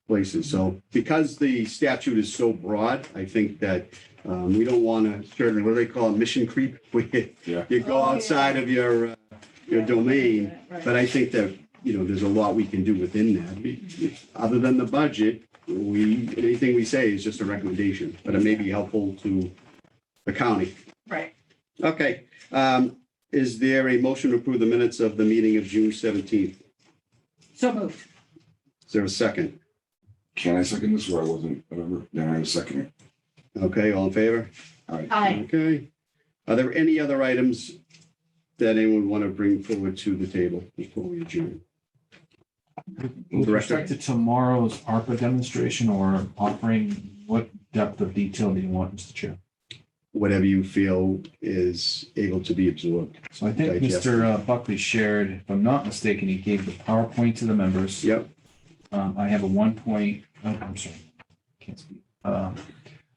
places. So because the statute is so broad, I think that we don't want to, certainly, what do they call it, mission creep? You go outside of your domain, but I think that, there's a lot we can do within that. Other than the budget, anything we say is just a recommendation, but it may be helpful to the county. Right. Okay. Is there a motion to approve the minutes of the meeting of June 17th? So moved. Is there a second? Can I second this or I wasn't? Whatever. Then I was second. Okay, all in favor? Aye. Okay. Are there any other items that anyone want to bring forward to the table before we adjourn? With respect to tomorrow's ARPA demonstration or offering, what depth of detail do you want, Mr. Chair? Whatever you feel is able to be absorbed. So I think Digest. Mr. Buckley shared, if I'm not mistaken, he gave the PowerPoint to the members. Yep. I have I'm sorry, can't speak. A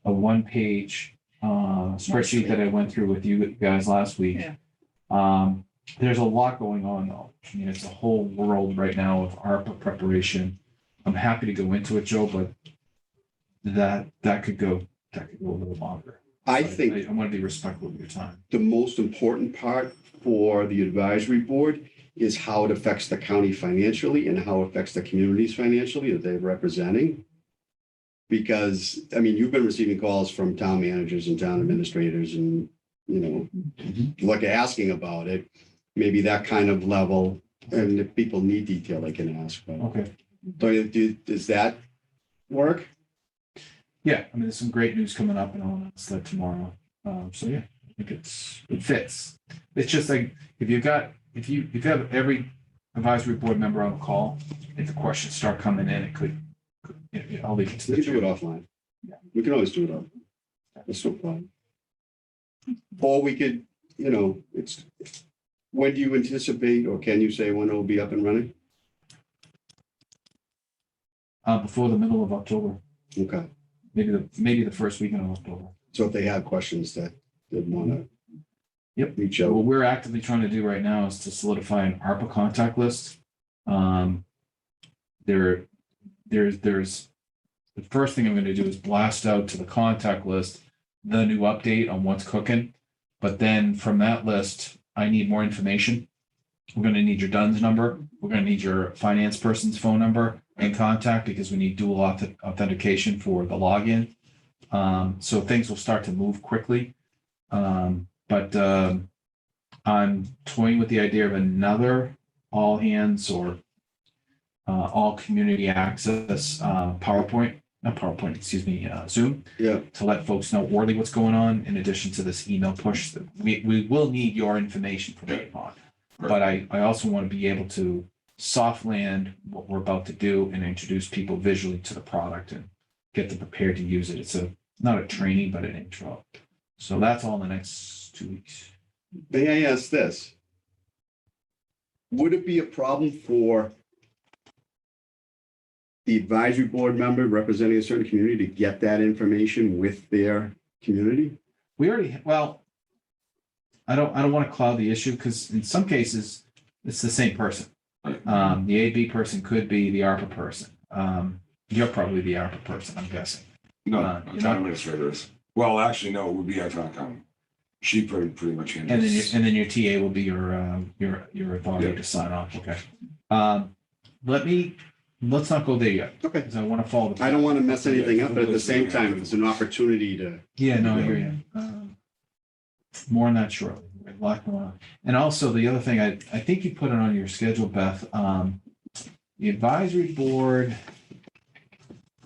one-page spreadsheet that I went through with you guys last week. Yeah. There's a lot going on though. I mean, it's a whole world right now of ARPA preparation. I'm happy to go into it, Joe, but that could go a little longer. I So think I want to be respectful of your time. the most important part for the advisory board is how it affects the county financially and how it affects the communities financially that they're representing. Because, I mean, you've been receiving calls from town managers and town administrators and, like asking about it, maybe that kind of level. And if people need detail, they can ask. But Okay. does that work? Yeah, I mean, there's some great news coming up and all that tomorrow. So yeah, I think it fits. It's just like if you have every advisory board member on the call. If the questions start coming in, I'll leave it to We the can do it chair. offline. Yeah. We can always do it offline. That's no problem. Or we could, when do you anticipate, or can you say when it will be up and running? Before the middle of October, Okay, maybe the first weekend of October. so if they have questions that they want to. Yep. Reach What out. we're actively trying to do right now is to solidify an ARPA contact list. There's the first thing I'm going to do is blast out to the contact list the new update on what's cooking. But then from that list, I need more information. We're going to need your DUNS number. We're going to need your finance person's phone number and contact because we need dual authentication for the login. So things will start to move quickly. But I'm toying with the idea of another all hands or all community access Zoom Yeah, to let folks know orally what's going on in addition to this email push. That we will need your information from APON. But I also want to be able to soft land what we're about to do and introduce people visually to the product and get them prepared to use it. It's not a training, but an intro. So that's all in the next 2 weeks. may I ask this? Would it be a problem for the advisory board member representing a certain community to get that information with their community? We already, well, I don't want to cloud the issue because in some cases, it's the same person. The AB person could be the ARPA person. You're probably the ARPA person, I'm guessing. No, you're town not- administrator is. Well, actually, no, it would be our town accountant. She pretty much And then, handles. and then your TA will be your authority Yeah. to sign off, okay? Let's not go there yet, Okay. because I want to follow the. I don't want to mess anything up, but at the same time, if it's an opportunity to, Yeah, no, I hear you. More on that shortly. We have a lot going on. And also the other thing, I think you put it on your schedule, Beth, the advisory board.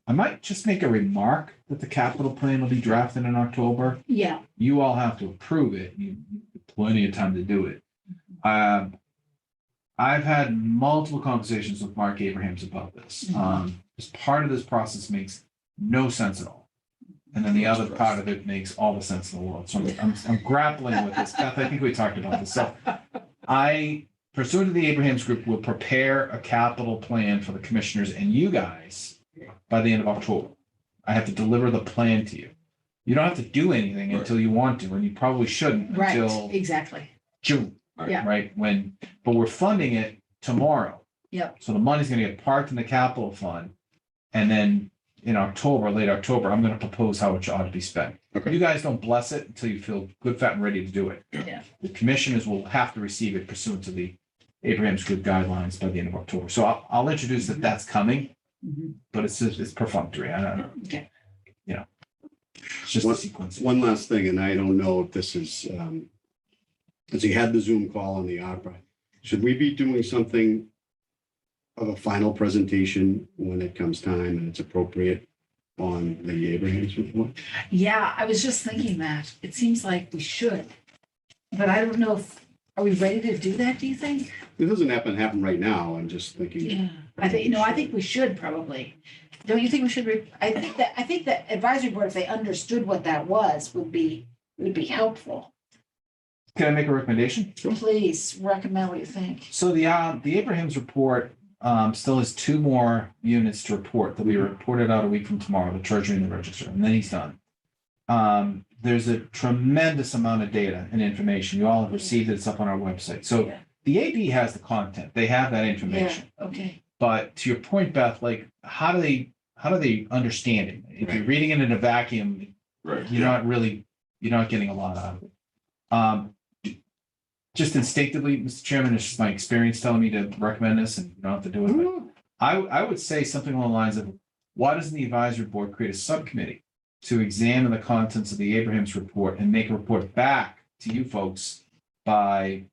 I might just make a remark that the capital plan will be drafted in October. Yeah, You all have to approve it. You have plenty of time to do it. I've had multiple conversations with Mark Abrahams about this. As part of this process makes no sense at all. And then the other part of it makes all the sense in the world. So I'm grappling with this. Beth, I think we talked about this. So I, pursuant to the Abrahams Group, will prepare a capital plan for the commissioners and you guys by the end of October. I have to deliver the plan to you. You don't have to do anything until you want to, and you probably shouldn't right, until exactly. June. Yeah. Right, but we're funding it tomorrow. Yep. So the money's gonna get parked in the capital fund. And then in October, late October, I'm gonna propose how it ought to be spent. Okay. You guys don't bless it until you feel good, fat, and ready to do it. Yeah. The commissioners will have to receive it pursuant to the Abraham's Group guidelines by the end of October. So I'll introduce that that's coming, Mhm. but it's perfunctory. I don't know. Okay. It's just a sequence. one last thing, and I don't know if this is, because you had the Zoom call on the opera. Should we be doing something of a final presentation when it comes time and it's appropriate on the Abrahams report? Yeah, I was just thinking that. It seems like we should. But I don't know if, are we ready to do that, do you think? It doesn't happen right now. I'm just thinking. Yeah, I think we should probably. Don't you think we should, I think that advisory board, if they understood what that was, would be helpful. Can I make a recommendation? Please recommend what you think. So the Abrahams report still has 2 more units to report that we reported out a week from tomorrow, the Treasury and the Register, and then he's done. There's a tremendous amount of data and information. You all have received it. It's up on our website. So Yeah. the AB has the content. They have that information. Yeah, okay. But to your point, Beth, like how do they understand it? If you're Right. reading it in a vacuum, Right. you're not getting a lot out of it. Just instinctively, Mr. Chairman, it's just my experience telling me to recommend this, and you don't have to do it. But I would say something along the lines of, why doesn't the advisory board create a subcommittee to examine the contents of the Abrahams report and make a report back to you folks by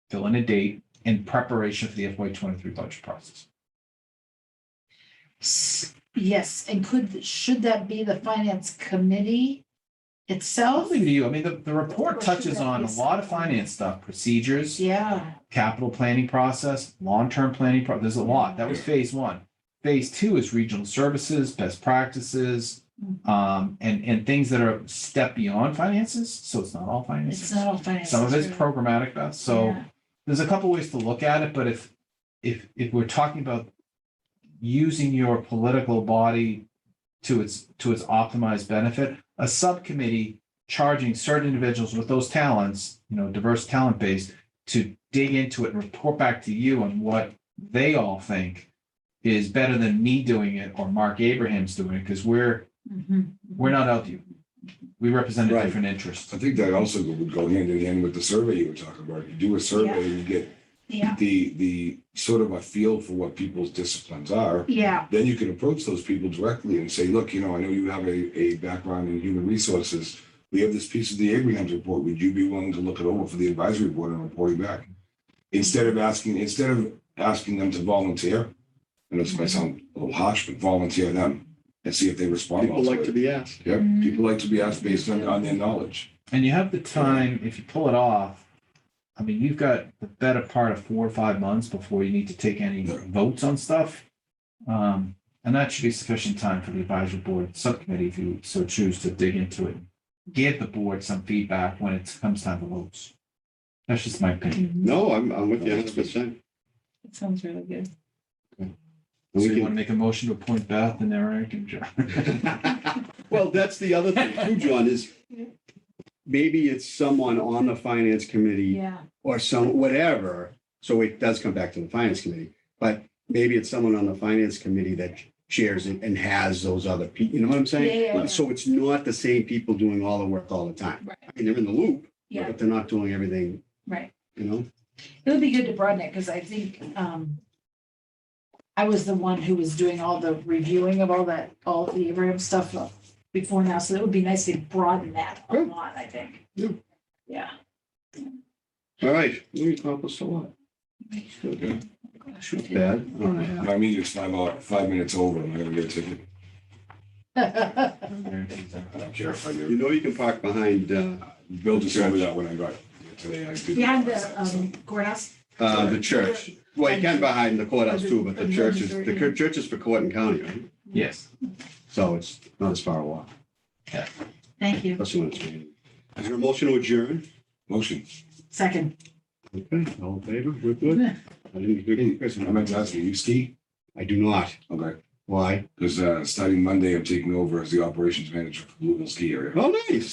fill in a date in preparation for the FY23 budget process? Yes, and should that be the finance committee I'll itself, leave it to you. I mean, the report touches on a lot of finance stuff, procedures, yeah, capital planning process, long-term planning. There's a lot. That was phase one. Phase two is regional services, best practices, and things that are a step beyond finances. So it's not all finances. it's not all finances. Some of it's really. programmatic, Beth. So Yeah. there's a couple ways to look at it, but if we're talking about using your political body to its optimized benefit, a subcommittee charging certain individuals with those talents, diverse talent base, to dig into it and report back to you on what they all think is better than me doing it or Mark Abraham's doing it, because we're not out to you. We represent a Right. different interest. I think that also would go hand in hand with the survey you were talking about. You do a survey and you get Yeah, the sort of a feel for what people's disciplines are. yeah, Then you can approach those people directly and say, look, I know you have a background in human resources. We have this piece of the Abraham's report. Would you be willing to look it over for the advisory board and report it back? Instead of asking them to volunteer, and this might sound a little harsh, but volunteer them and see if they respond. People well like to it. be asked. Yep, people like to be asked based on their knowledge. And you have the time, if you pull it off, I mean, you've got the better part of 4 or 5 months before you need to take any votes on stuff. And that should be sufficient time for the advisory board subcommittee, if you so choose to dig into it. Give the board some feedback when it comes time for votes. That's just my opinion. No, I'm with you 100%. that sounds really good. So We you can- want to make a motion to appoint Beth and Eric and John? Well, that's the other thing too, John, is maybe it's someone on the finance committee Yeah, or whatever. So it does come back to the finance committee, but maybe it's someone on the finance committee that chairs it and has those other people, you know what I'm saying? Yeah. So it's not the same people doing all the work all the time. right, I mean, they're in the loop, yeah, but they're not doing everything, right. you know? It would be good to broaden it, because I think, I was the one who was doing all the reviewing of all the Abraham stuff before now, so it would be nice to broaden that a lot, I think. Yeah. Yeah. All right, we accomplished a lot. Okay. Gosh, we Not did. bad. All right. My meeting's 5 minutes over. I'm gonna get a ticket. I don't care if I You do. know you can park behind Bill just told me that when I got here today. I did. Behind the courthouse? the church. Well, you can behind the courthouse too, but the church is for court and county, right? Yes. So it's not as far a walk, Thank you. especially when it's raining. Is there a motion to adjourn? Motion. Second. Okay, all in favor? We're good? I didn't hear Chris. I meant to ask you, you ski? I do not. Okay. Why? Because starting Monday, I'm taking over as the operations manager for Louisville Ski Area. Oh, nice.